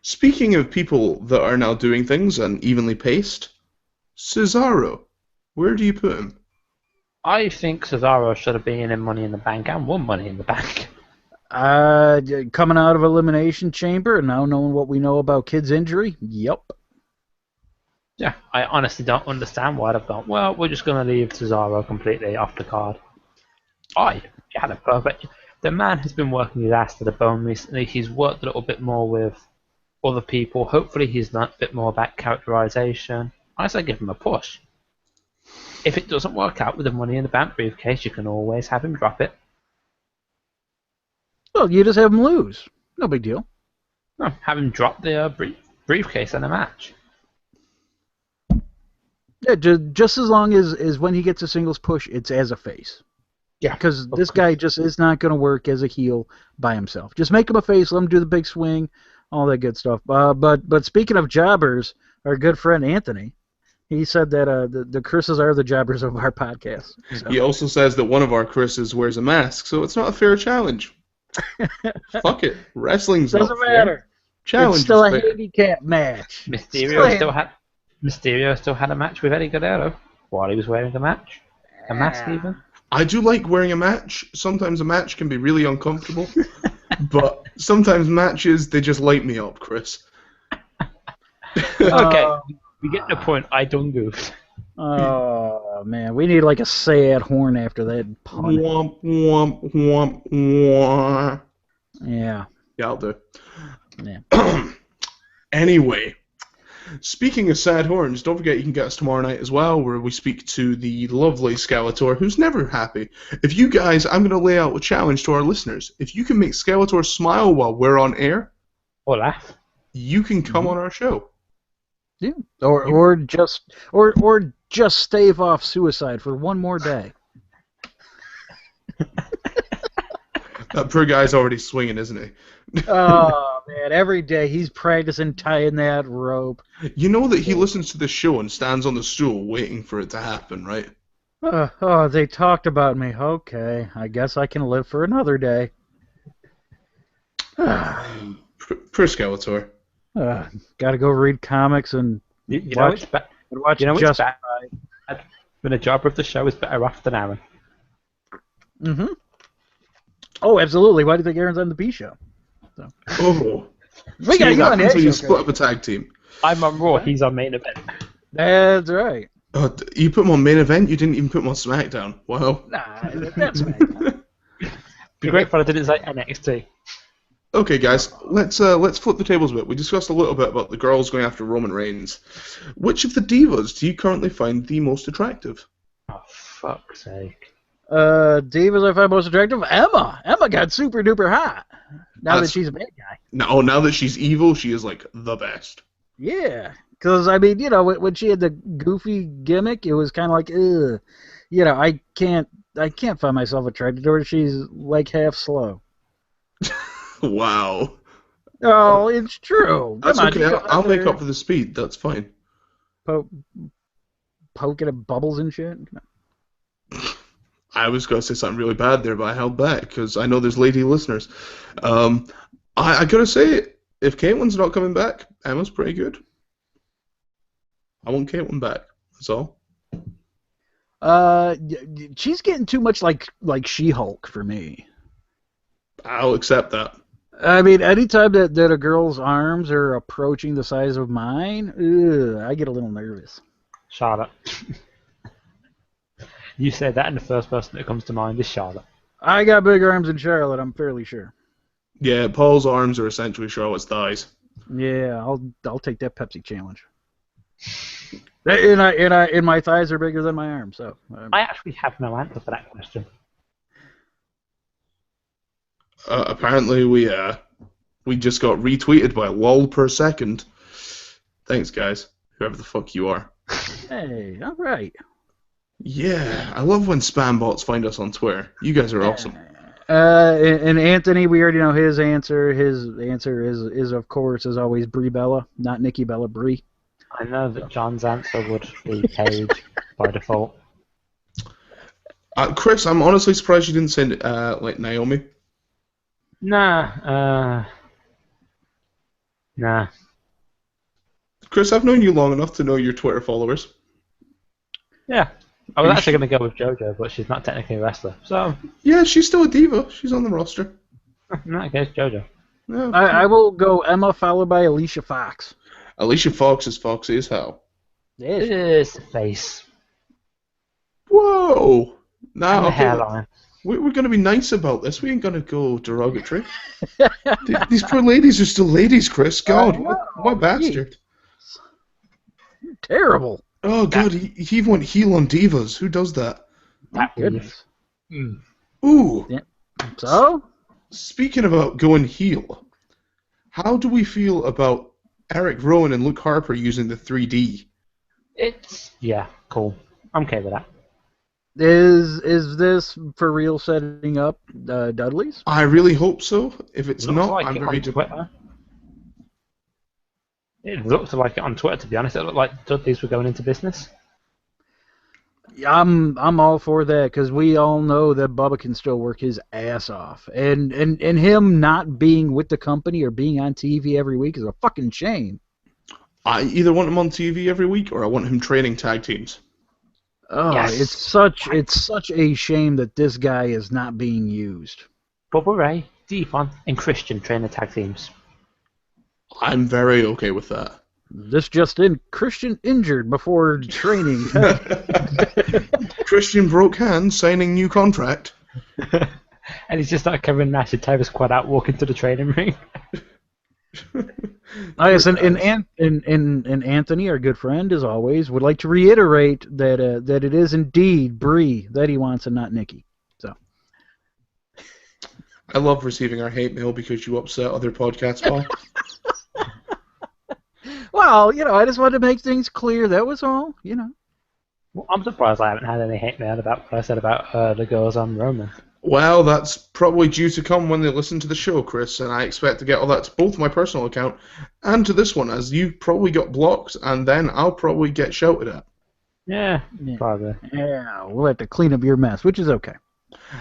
Speaking of people that are now doing things and evenly paced, Cesaro, where do you put him? I think Cesaro should have been in Money in the Bank and won Money in the Bank. Coming out of Elimination Chamber and now knowing what we know about Kid's injury, yep. Yeah, I honestly don't understand why they've gone, well, we're just going to leave Cesaro completely off the card. He had a perfect... The man has been working his ass to the bone recently. He's worked a little bit more with other people. Hopefully he's learnt a bit more about characterization. I say give him a push. if it doesn't work out with the Money in the Bank briefcase, you can always have him drop it. Well, you just have him lose. No big deal. No, have him drop the briefcase in a match. Yeah, just as long as when he gets a singles push, it's as a face. Yeah. Because this guy just is not going to work as a heel by himself. Just make him a face, let him do the big swing, all that good stuff. But speaking of jobbers, our good friend Anthony, he said that the Chris's are the jobbers of our podcast. So. He also says that one of our Chris's wears a mask, so it's not a fair challenge. Fuck it. Wrestling's Doesn't not matter. fair. Challenge It's still is a fair. handicap match. Mysterio still had a match with Eddie Guerrero while he was wearing a mask even. I do like wearing a match. Sometimes a match can be really uncomfortable, but sometimes matches, they just light me up, Chris. Okay, we get the point. I done goofed. Oh, man. We need like a sad horn after that pun. Womp, womp, womp, womp. Yeah. Yeah, I'll do. Yeah. Anyway, speaking of sad horns, don't forget you can get us tomorrow night as well, where we speak to the lovely Skeletor, who's never happy. If you guys, I'm going to lay out a challenge to our listeners. If you can make Skeletor smile while we're on air, Or laugh. you can come on our show. Yeah. Or just stave off suicide for one more day. That poor guy's already swinging, isn't he? Oh, man. Every day he's practicing tying that rope. You know that he listens to the show and stands on the stool waiting for it to happen, right? Oh, they talked about me. Okay, I guess I can live for another day. Poor Skeletor. Gotta go read comics and You know watch, it's bad. and watch You know it's Justified. bad when a jobber of the show is better off than Aaron. Mm-hmm. Oh, absolutely. Why do you think Aaron's on the B show? So. Oh. We got you on until that you show, split up a tag team. I'm on Raw. He's on main event. That's right. Oh, you put him on main event, you didn't even put him on SmackDown. Wow. Nah, that's right. Be great if I did it like NXT. Okay, guys, let's flip the tables a bit. We discussed a little bit about the girls going after Roman Reigns. Which of the divas do you currently find the most attractive? Oh, fuck's sake. Divas I find most attractive? Emma. Emma got super duper hot. Now that she's a bad guy. Now that she's evil, she is like the best. Yeah. Because, I mean, you know, when she had the goofy gimmick, it was kind of like, ugh. You know, I can't find myself attracted to her. She's like half slow. Wow. Oh, it's true. That's Come on, okay. I'll make up for the speed. That's fine. Poking at bubbles and shit. I was going to say something really bad there, but I held back because I know there's lady listeners. I got to say, if Caitlin's not coming back, Emma's pretty good. I want Caitlin back. That's all. She's getting too much like She-Hulk for me. I'll accept that. I mean, anytime that a girl's arms are approaching the size of mine, I get a little nervous. Charlotte. You said that, and the first person that comes to mind is Charlotte. I got big arms in Charlotte, I'm fairly sure. Yeah, Paul's arms are essentially Charlotte's thighs. Yeah, I'll take that Pepsi challenge. And my thighs are bigger than my arms, so. I actually have no answer for that question. Apparently we just got retweeted by lol per second. Thanks, guys. Whoever the fuck you are. Hey, all right. Yeah, I love when spam bots find us on Twitter. You guys are awesome. And Anthony, we already know his answer. His answer is of course, as always, Brie Bella, not Nikki Bella, Brie. I know that John's answer would be Paige by default. Chris, I'm honestly surprised you didn't send like Naomi. Nah. Chris, I've known you long enough to know your Twitter followers. Yeah. I was actually going to go with JoJo, but she's not technically a wrestler. So, Yeah, she's still a diva. She's on the roster. in that case, JoJo. Yeah. I will go Emma followed by Alicia Fox. Alicia Fox is foxy as hell. This face. Whoa! Now And the hairline. we're going to be nice about this. We ain't going to go derogatory. These poor ladies are still ladies, Chris. God, what bastard. Terrible. Oh god, he even went heel on Divas. Who does that? That Goodness. Ooh. Yeah. So? Speaking about going heel, how do we feel about Eric Rowan and Luke Harper using the 3D? Yeah, cool. I'm okay with that. Is this for real setting up Dudley's? I really hope so. If it's Looks not, like I'm it very on Twitter. It looked like it on Twitter, to be honest. It looked like Dudley's were going into business. I'm all for that because we all know that Bubba can still work his ass off, and him not being with the company or being on TV every week is a fucking shame. I either want him on TV every week or I want him training tag teams. Oh, Yes. it's such a shame that this guy is not being used. Bubba Ray, Devon, and Christian train the tag teams. I'm very okay with that. This just in: Christian injured before training. Christian broke hands signing new contract. And he's just like Kevin Nash and Tiger Squad out walking to the training ring. Yes, and Anthony, our good friend, as always, would like to reiterate that that it is indeed Bree that he wants and not Nikki. So I love receiving our hate mail because you upset other podcasts, Paul. well, I just wanted to make things clear. That was all. Well, I'm surprised I haven't had any hate mail about what I said about the girls on Roman. Well, that's probably due to come when they listen to the show, Chris, and I expect to get all that to both my personal account and to this one, as you probably got blocked, and then I'll probably get shouted at. Yeah, probably. Yeah, we'll have to clean up your mess, which is okay.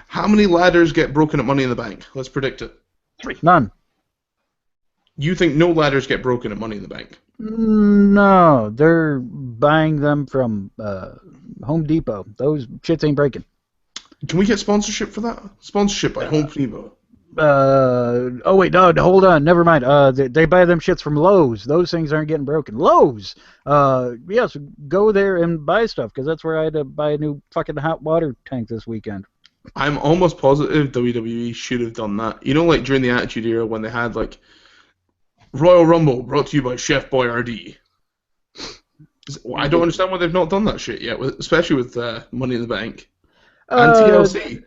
How many ladders get broken at Money in the Bank? Let's predict it. 3. None. You think no ladders get broken at Money in the Bank? No, they're buying them from Home Depot. Those shits ain't breaking. Can we get sponsorship for that? Sponsorship by Home Depot. Oh wait, no, hold on, never mind. They buy them shits from Lowe's. Those things aren't getting broken. Lowe's. Yes, go there and buy stuff because that's where I had to buy a new fucking hot water tank this weekend. I'm almost positive WWE should have done that. You know, like during the Attitude Era when they had like Royal Rumble brought to you by Chef Boyardee. I don't understand why they've not done that shit yet, especially with Money in the Bank and TLC.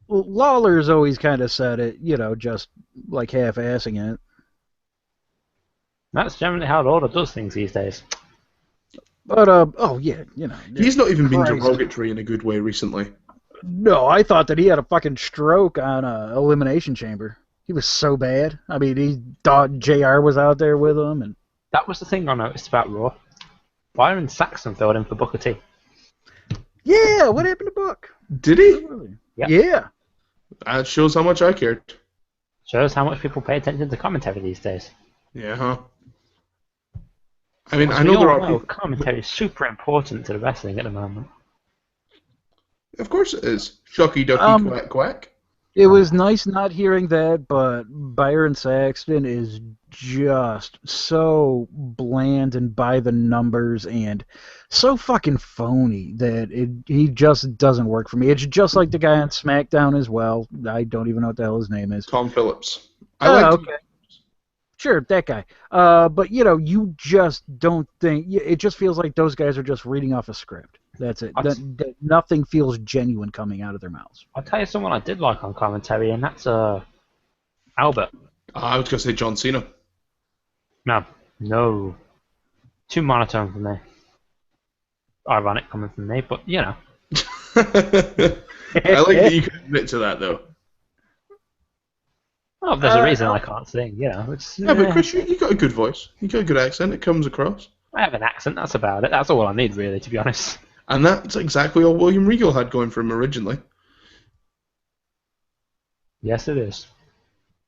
Lawler's always kind of said it, just like half-assing it. That's generally how Lauder does things these days. But oh yeah, He's not even been Christ. derogatory in a good way recently. No, I thought that he had a fucking stroke on Elimination Chamber. He was so bad. I mean, he thought JR was out there with him, and That was the thing I noticed about Raw. Byron Saxon filled in for Booker T. yeah, what happened to Book? Did he? Yep. Yeah. That shows how much I cared. Shows how much people pay attention to commentary these days. Yeah, huh? I mean, As I we know all there are know, people... commentary is super important to the wrestling at the moment. Of course it is. Shucky ducky quack quack. It was nice not hearing that, but Byron Saxton is just so bland and by the numbers and so fucking phony that he just doesn't work for me. It's just like the guy on SmackDown as well. I don't even know what the hell his name is. Tom Phillips. I like Okay. Sure, that guy. But, you just don't think... It just feels like those guys are just reading off a script. That's it. That nothing feels genuine coming out of their mouths. I'll tell you someone I did like on commentary, and that's Albert. I was going to say John Cena. No. Too monotone for me. Ironic coming from me, but I like that you can admit to that, though. Well, there's a reason I can't sing, It's, Yeah, but Chris, you got a good voice. You got a good accent. It comes across. I have an accent, that's about it. That's all I need, really, to be honest. And that's exactly all William Regal had going for him originally. Yes, it is.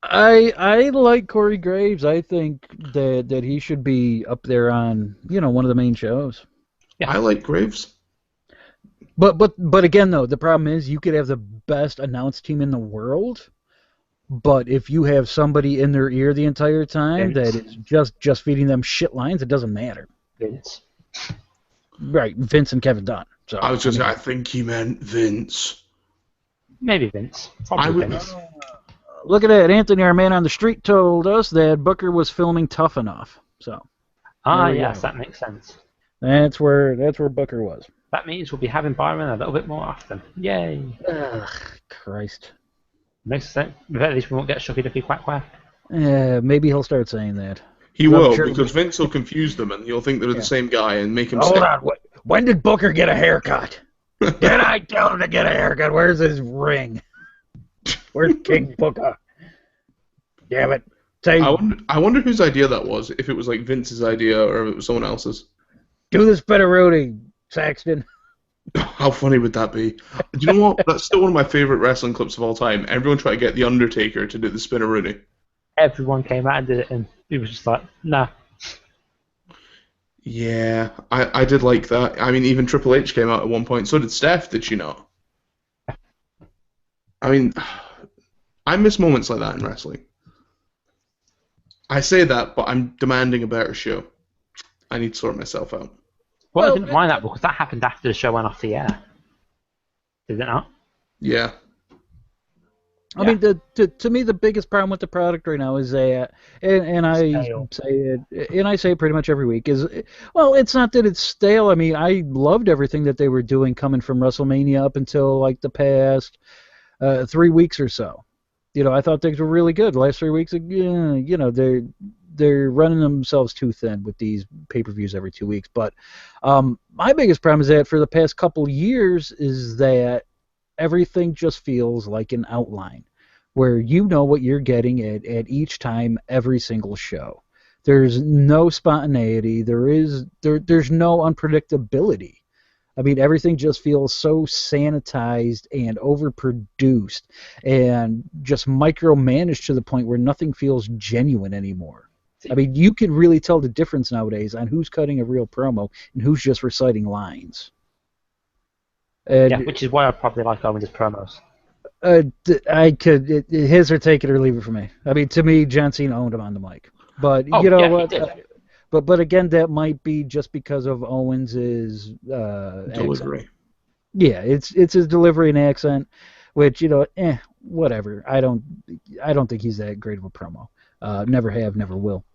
I like Corey Graves. I think that he should be up there on, one of the main shows. Yeah. I like Graves. But again, though, the problem is you could have the best announce team in the world, but if you have somebody in their ear the entire time that is just feeding them shit lines, it doesn't matter. Vince. Right, Vince and Kevin Dunn. So I was just I think he meant Vince. Maybe Vince. I Probably would. Vince. Look at that. Anthony, our man on the street, told us that Booker was filming Tough Enough. So Ah, There we yes, go. that makes sense. That's where Booker was. That means we'll be having Byron a little bit more often. Yay! Ugh, Christ. Makes sense. At least we won't get Shucky Ducky Quack Quack. Maybe he'll start saying that. He I'm will, sure because Vince will confuse them and he'll think they're the same guy and make him Hold say, on. When did Booker get a haircut? Did I tell him to get a haircut? Where's his ring? Where's King Booker? Damn it. Say, I wonder whose idea that was, if it was like Vince's idea or if it was someone else's. do the spinneroonie, Saxton. How funny would that be? Do you know what? That's still one of my favorite wrestling clips of all time. Everyone tried to get The Undertaker to do the spinneroonie. Everyone came out and did it, and he was just like, nah. Yeah, I did like that. I mean, even Triple H came out at one point. So did Steph, did she not? I mean, I miss moments like that in wrestling. I say that, but I'm demanding a better show. I need to sort myself out. Well, I didn't mind that because that happened after the show went off the air. Did it not? Yeah. I mean, to me, the biggest problem with the product right now is that, and I say it pretty much every week, is, well, it's not that it's stale. I mean, I loved everything that they were doing coming from WrestleMania up until, like, the past 3 weeks or so. You know, I thought things were really good. The last 3 weeks, you know, they're running themselves too thin with these pay-per-views every 2 weeks. But my biggest problem is that for the past couple years is that everything just feels like an outline where you know what you're getting at each time, every single show. There's no spontaneity. There's no unpredictability. I mean, everything just feels so sanitized and overproduced and just micromanaged to the point where nothing feels genuine anymore. I mean, you can really tell the difference nowadays on who's cutting a real promo and who's just reciting lines. And yeah, which is why I probably like Owens' promos. His or take it or leave it for me. I mean, to me, John Cena owned him on the mic. But you know what? But again, that might be just because of Owens' delivery. Accent. Yeah, it's his delivery and accent, which, you know, whatever. I don't think he's that great of a promo. Never have, never will.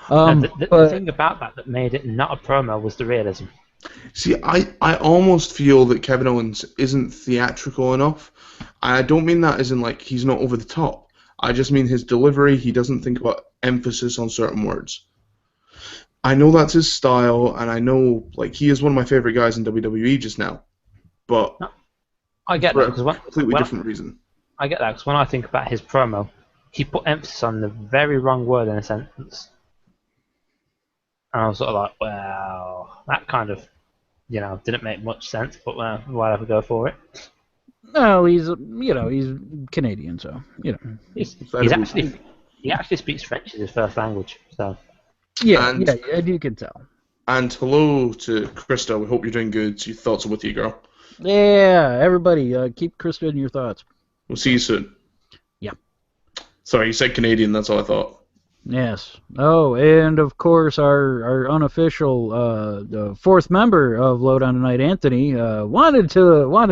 The thing about that made it not a promo was the realism. See, I almost feel that Kevin Owens isn't theatrical enough. I don't mean that as in, like, he's not over the top. I just mean his delivery. He doesn't think about emphasis on certain words. I know that's his style, and I know, like, he is one of my favorite guys in WWE just now. But I get that because completely different reason. I get that because when I think about his promo, he put emphasis on the very wrong word in a sentence. And I was sort of like, well, that kind of, you know, didn't make much sense, but whatever, go for it. No, he's Canadian, so, you know. He actually speaks French as his first language, so. Yeah, and you can tell. And hello to Krista. We hope you're doing good. Your thoughts are with you, girl. Yeah, everybody, keep Krista in your thoughts. We'll see you soon. Yeah. Sorry, you said Canadian. That's all I thought. Yes. Oh, and of course, our unofficial fourth member of Lowdown Tonight, Anthony, wanted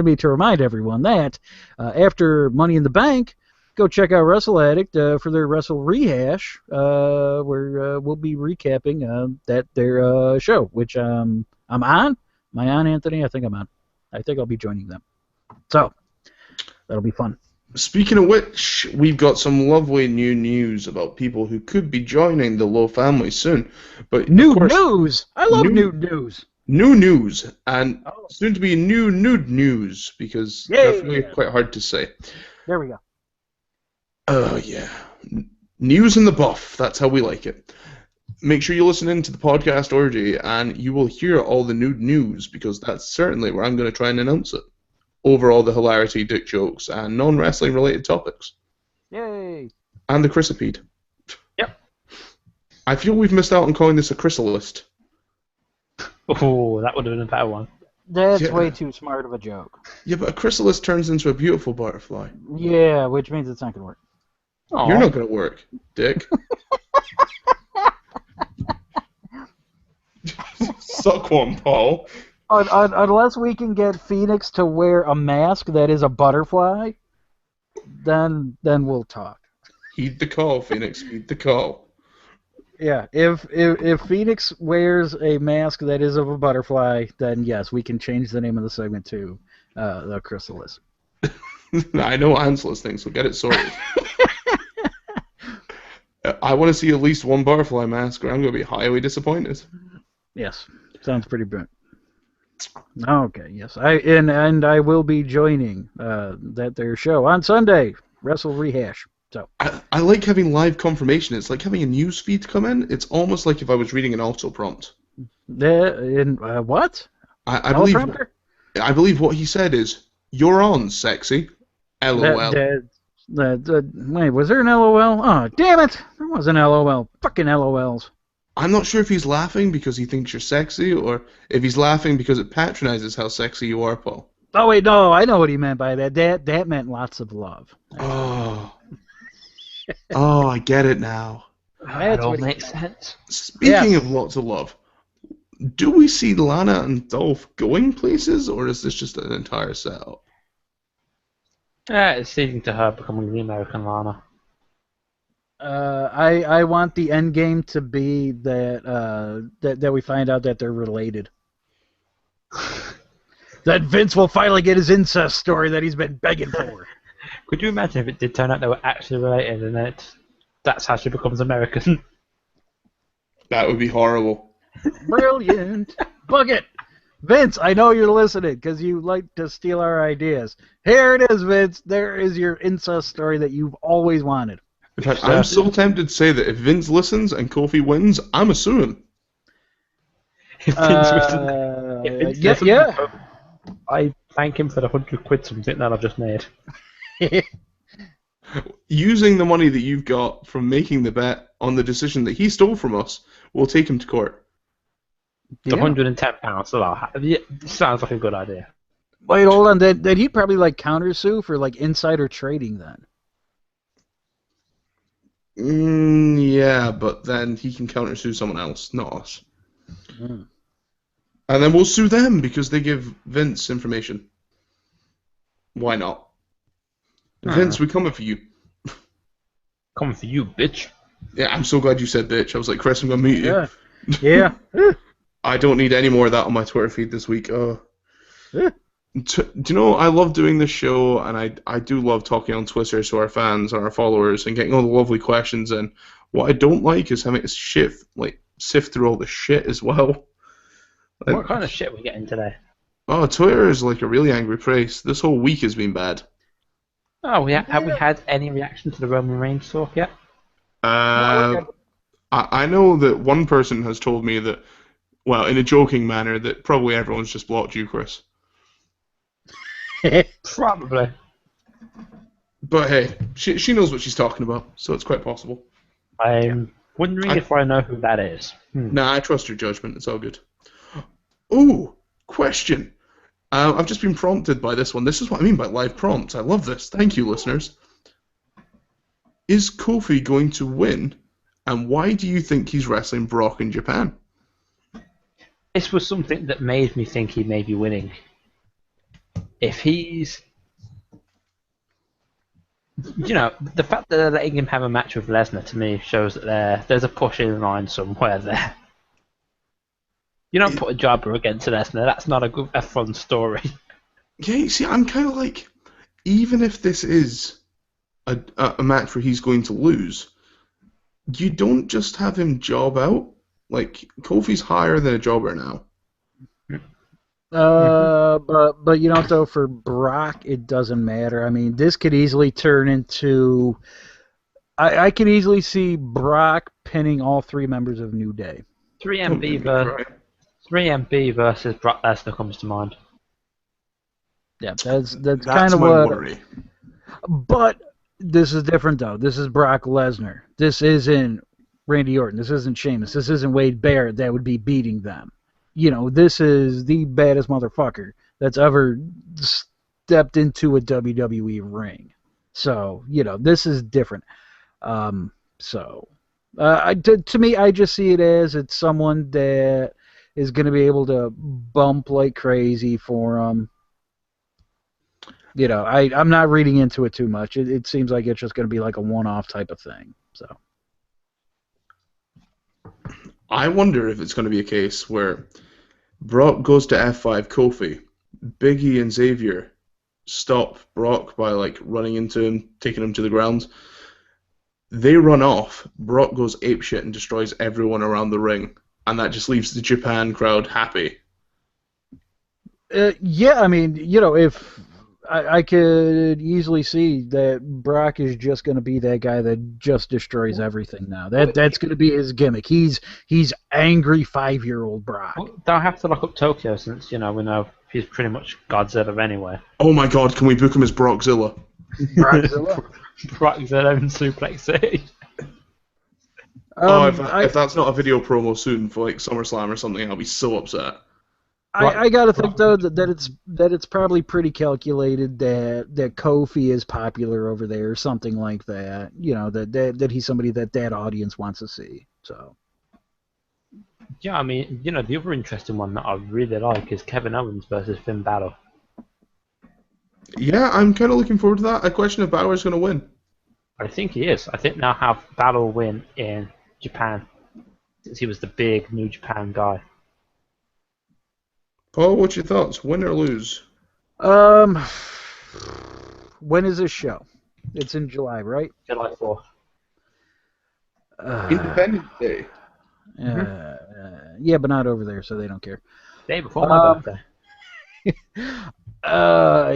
me to remind everyone that after Money in the Bank, go check out Wrestle Addict for their Wrestle Rehash, where we'll be recapping their show, which I'm on. Am I on, Anthony? I think I'm on. I think I'll be joining them. So that'll be fun. Speaking of which, we've got some lovely new news about people who could be joining the Low family soon. But new news! I love new news. New news, and soon to be new nude news, because definitely quite hard to say. There we go. Oh, yeah. News in the buff, that's how we like it. Make sure you listen in to the podcast orgy, and you will hear all the nude news, because that's certainly where I'm going to try and announce it. Over all the hilarity, dick jokes, and non-wrestling related topics. Yay! And the Chrysopede. Yep. I feel we've missed out on calling this a chrysalist. Oh, that would have been a better one. That's way too smart of a joke. Yeah, but a chrysalis turns into a beautiful butterfly. Yeah, which means it's not going to work. Aww. You're not going to work, dick. Suck one, Paul. Unless we can get Phoenix to wear a mask that is a butterfly, then we'll talk. Heed the call, Phoenix. Heed the call. Yeah, if Phoenix wears a mask that is of a butterfly, then yes, we can change the name of the segment to the Chrysalis. I know Anne's listening, so get it sorted. I want to see at least one butterfly mask, or I'm going to be highly disappointed. Yes, sounds pretty good. Okay, yes, and I will be joining their show on Sunday, Wrestle Rehash. So I like having live confirmation. It's like having a news feed come in. It's almost like if I was reading an auto prompt. What? I believe. I believe what he said is, "You're on, sexy." LOL. Wait, was there an LOL? Oh, damn it! There was an LOL. Fucking LOLs. I'm not sure if he's laughing because he thinks you're sexy, or if he's laughing because it patronizes how sexy you are, Paul. Oh wait, no, I know what he meant by that. That meant lots of love. Oh. Oh, I get it now. That all makes sense. Speaking of lots of love, do we see Lana and Dolph going places, or is this just an entire setup? It's leading to her becoming the American Lana. I want the end game to be that we find out that they're related. That Vince will finally get his incest story that he's been begging for. Could you imagine if it did turn out they were actually related and that's how she becomes American? That would be horrible. Brilliant. Book it. Vince, I know you're listening because you like to steal our ideas. Here it is, Vince. There is your incest story that you've always wanted. In fact, I'm so tempted to say that if Vince listens and Kofi wins, I'm assuming. If Vince listens, I thank him for the £100 something that I've just made. Using the money that you've got from making the bet on the decision that he stole from us, we'll take him to court. The £110, so this sounds like a good idea. Wait, hold on. Then he'd probably like countersue for like insider trading then. Yeah, but then he can countersue someone else, not us. And then we'll sue them because they give Vince information. Why not? Vince, we're coming for you. Coming for you, bitch. Yeah, I'm so glad you said bitch. I was like, Chris, I'm going to meet you. Yeah. I don't need any more of that on my Twitter feed this week. Do you know, I love doing this show, and I do love talking on Twitter to our fans and our followers and getting all the lovely questions in. What I don't like is having to sift through all the shit as well. What kind of shit are we getting today? Oh, Twitter is like a really angry place. This whole week has been bad. Oh, have we had any reaction to the Roman Reigns talk yet? I know that one person has told me that, well, in a joking manner, that probably everyone's just blocked you, Chris. Probably. But hey, she knows what she's talking about, so it's quite possible. I'm wondering if I know who that is. Nah, I trust your judgment. It's all good. Ooh, question. I've just been prompted by this one. This is what I mean by live prompts. I love this. Thank you, listeners. Is Kofi going to win? And why do you think he's wrestling Brock in Japan? This was something that made me think he may be winning. If he's... You know, the fact that they're letting him have a match with Lesnar to me shows that there's a push in line somewhere there. You don't put a jobber against Lesnar. That's not a fun story. Yeah, you see, I'm kind of like, even if this is a match where he's going to lose, you don't just have him job out. Like, Kofi's higher than a jobber now. But you know, though, for Brock, it doesn't matter. I mean, this could easily turn into... I could easily see Brock pinning all three members of New Day. 3MB versus Brock Lesnar comes to mind. Yeah, that's kind of what. Worry. But this is different, though. This is Brock Lesnar. This isn't Randy Orton. This isn't Sheamus. This isn't Wade Barrett that would be beating them. You know, this is the baddest motherfucker that's ever stepped into a WWE ring. So, you know, this is different. To me, I just see it as it's someone that is going to be able to bump like crazy for him. You know, I'm not reading into it too much. It seems like it's just going to be like a one-off type of thing. So. I wonder if it's going to be a case where Brock goes to F5 Kofi, Big E and Xavier stop Brock by like running into him, taking him to the ground. They run off. Brock goes apeshit and destroys everyone around the ring, and that just leaves the Japan crowd happy. Yeah, I mean, you know, if I could easily see that Brock is just going to be that guy that just destroys everything now. That's going to be his gimmick. He's angry 5-year-old Brock. Well, don't have to look up Tokyo since, you know, we know he's pretty much Godzilla anyway. Oh my god, can we book him as Brockzilla? Brockzilla? Brockzilla and Suplex City. If that's not a video promo soon for like SummerSlam or something, I'll be so upset. I gotta think though that it's probably pretty calculated that Kofi is popular over there or something like that. You know that he's somebody that audience wants to see. So Yeah, I mean, you know, the other interesting one that I really like is Kevin Owens versus Finn Balor. Yeah, I'm kind of looking forward to that. I question if Balor's going to win. I think he is. I think they'll have Balor win in Japan since he was the big New Japan guy. Paul, what's your thoughts? Win or lose? when is this show? It's in July, right? July 4th. Independence Day. Yeah, but not over there, so they don't care. Day before my birthday.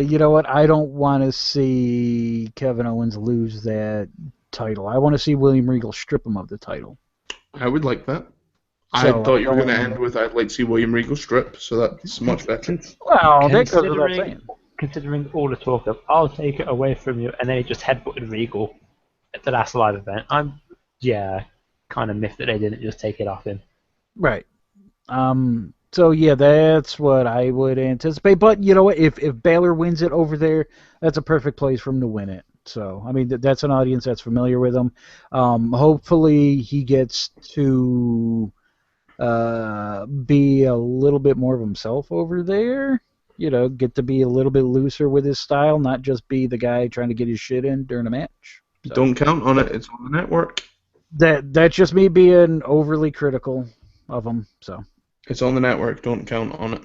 You know what? I don't want to see Kevin Owens lose that title. I want to see William Regal strip him of the title. I would like that. I thought you were going to end with I'd like to see William Regal strip, so that's much better. Well, that goes without saying. Considering all the talk of, I'll take it away from you, and then he just headbutted Regal at the last live event, I'm kind of miffed that they didn't just take it off him. Right. So yeah, that's what I would anticipate. But you know what? If Balor wins it over there, that's a perfect place for him to win it. So I mean, that's an audience that's familiar with him. Hopefully, he gets to be a little bit more of himself over there. You know, get to be a little bit looser with his style, not just be the guy trying to get his shit in during a match. So, don't count on it. It's on the network. That's just me being overly critical of him. So it's on the network. Don't count on it.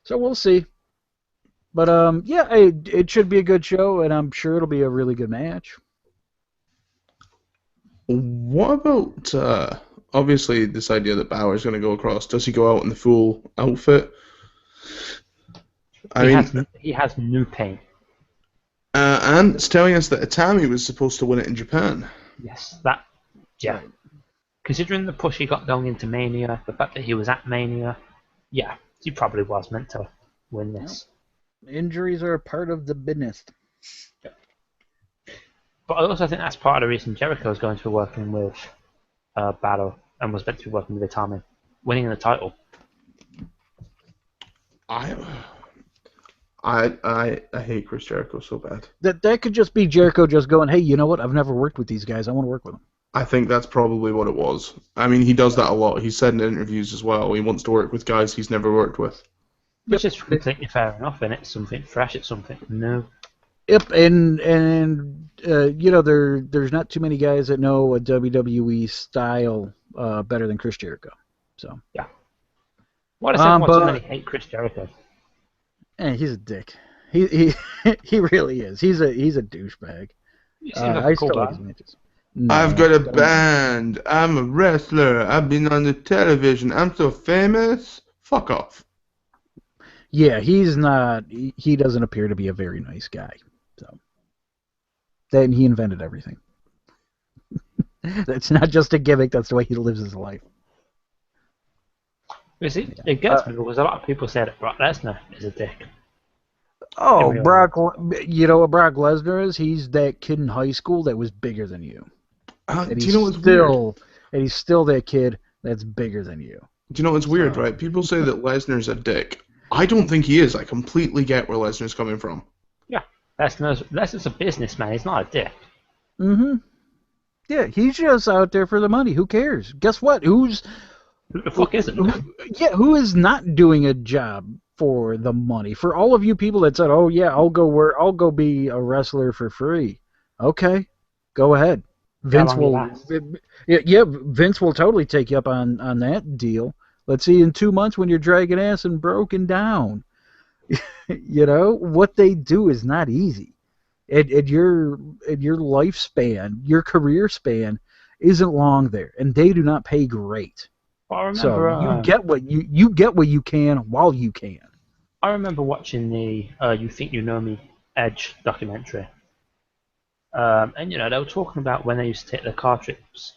So we'll see. But yeah, it should be a good show, and I'm sure it'll be a really good match. What about obviously this idea that Balor's going to go across? Does he go out in the full outfit? He has new paint. And it's telling us that Itami was supposed to win it in Japan. Yes, yeah. Considering the push he got going into Mania, the fact that he was at Mania, yeah, he probably was meant to win this. Injuries are a part of the business. But I also think that's part of the reason Jericho is going to be working with Balor and was meant to be working with Itami, winning the title. I hate Chris Jericho so bad. That could just be Jericho just going, hey, you know what? I've never worked with these guys. I want to work with them. I think that's probably what it was. I mean, he does that a lot. He said in interviews as well. He wants to work with guys he's never worked with. Which is completely fair enough, and it's something fresh. It's something new. Yep, and you know, there's not too many guys that know a WWE style better than Chris Jericho. So yeah. What is it? So many hate Chris Jericho? He's a dick. He really is. He's a douchebag. I still like his matches. No, I've got a band. I'm a wrestler. I've been on the television. I'm so famous. Fuck off. Yeah, he's not. He doesn't appear to be a very nice guy. So then he invented everything. That's not just a gimmick. That's the way he lives his life. You see, it gets me because a lot of people say that Brock Lesnar is a dick. Oh, Brock! You know what Brock Lesnar is? He's that kid in high school that was bigger than you. Do you know what's weird? And he's still that kid that's bigger than you. Do you know what's weird, right? People say that Lesnar's a dick. I don't think he is. I completely get where Lesnar's coming from. Yeah, Lesnar's a businessman. He's not a dick. Mm-hmm. Yeah, he's just out there for the money. Who cares? Guess what? Who the fuck isn't? Who is not doing a job for the money? For all of you people that said, "Oh yeah, I'll go be a wrestler for free." Okay, go ahead. Vince long you will. last. Yeah, Vince will totally take you up on that deal. Let's see in 2 months when you're dragging ass and broken down. You know what they do is not easy. At your lifespan, your career span isn't long there, and they do not pay great. But I So remember, you get what you get what you can while you can. I remember watching the "You Think You Know Me" Edge documentary, and you know they were talking about when they used to take their car trips,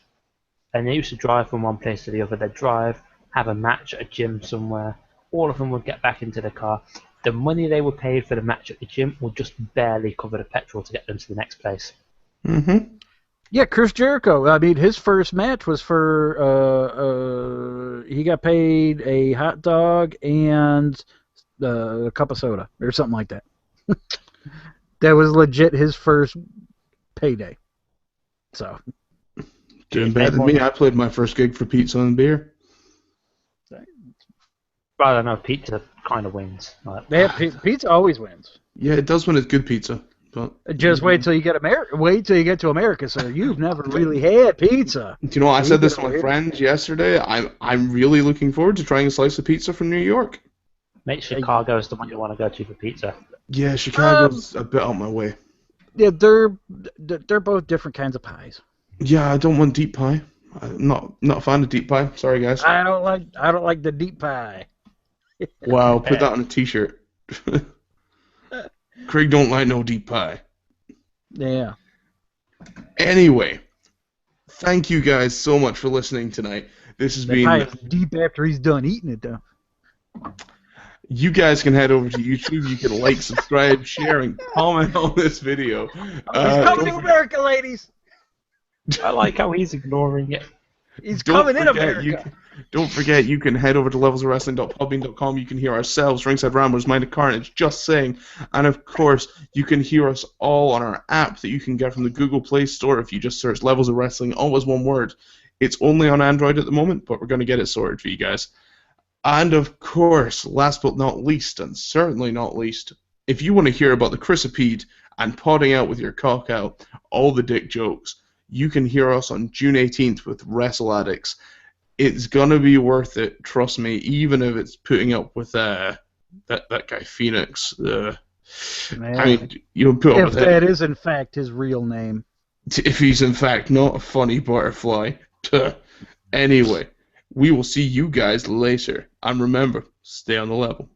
and they used to drive from one place to the other. They'd drive, have a match at a gym somewhere. All of them would get back into the car. The money they were paid for the match at the gym would just barely cover the petrol to get them to the next place. Mm-hmm. Yeah, Chris Jericho. I mean, his first match was for he got paid a hot dog and a cup of soda or something like that. That was legit his first payday. So Doing better than me. I played my first gig for pizza and beer. But I don't know, pizza kind of wins. Like, yeah, pizza always wins. Yeah, it does when it's good pizza. But Just wait till you get Wait till you get to America, sir. You've never really had pizza. do you know what? I said this to my friends yesterday. I'm really looking forward to trying a slice of pizza from New York. make Chicago's the one you want to go to for pizza. Yeah, Chicago's a bit out my way. Yeah, they're both different kinds of pies. Yeah, I don't want deep pie. I'm not a fan of deep pie. Sorry, guys. I don't like the deep pie. Wow, put that on a T-shirt. Craig don't like no deep pie. Yeah. Anyway, thank you guys so much for listening tonight. This has been. Pie is deep after he's done eating it, though. You guys can head over to YouTube. You can like, subscribe, share, and comment on this video. He's coming to America, ladies. I like how he's ignoring it. He's coming in America. Don't forget, you can head over to levelsofwrestling.podbean.com. You can hear ourselves, Ringside Ramblers, Mind of Carnage, Just Saying, and of course, you can hear us all on our app that you can get from the Google Play Store if you just search Levels of Wrestling, always one word. It's only on Android at the moment, but we're going to get it sorted for you guys. And of course, last but not least, and certainly not least, if you want to hear about the Chrysipede and podding out with your cock out, all the dick jokes, you can hear us on June 18th with Wrestle Addicts. It's gonna be worth it, trust me, even if it's putting up with that guy Phoenix. I mean, you put up if with that it. is in fact his real name. If he's in fact not a funny butterfly. Anyway, we will see you guys later. And remember, stay on the level.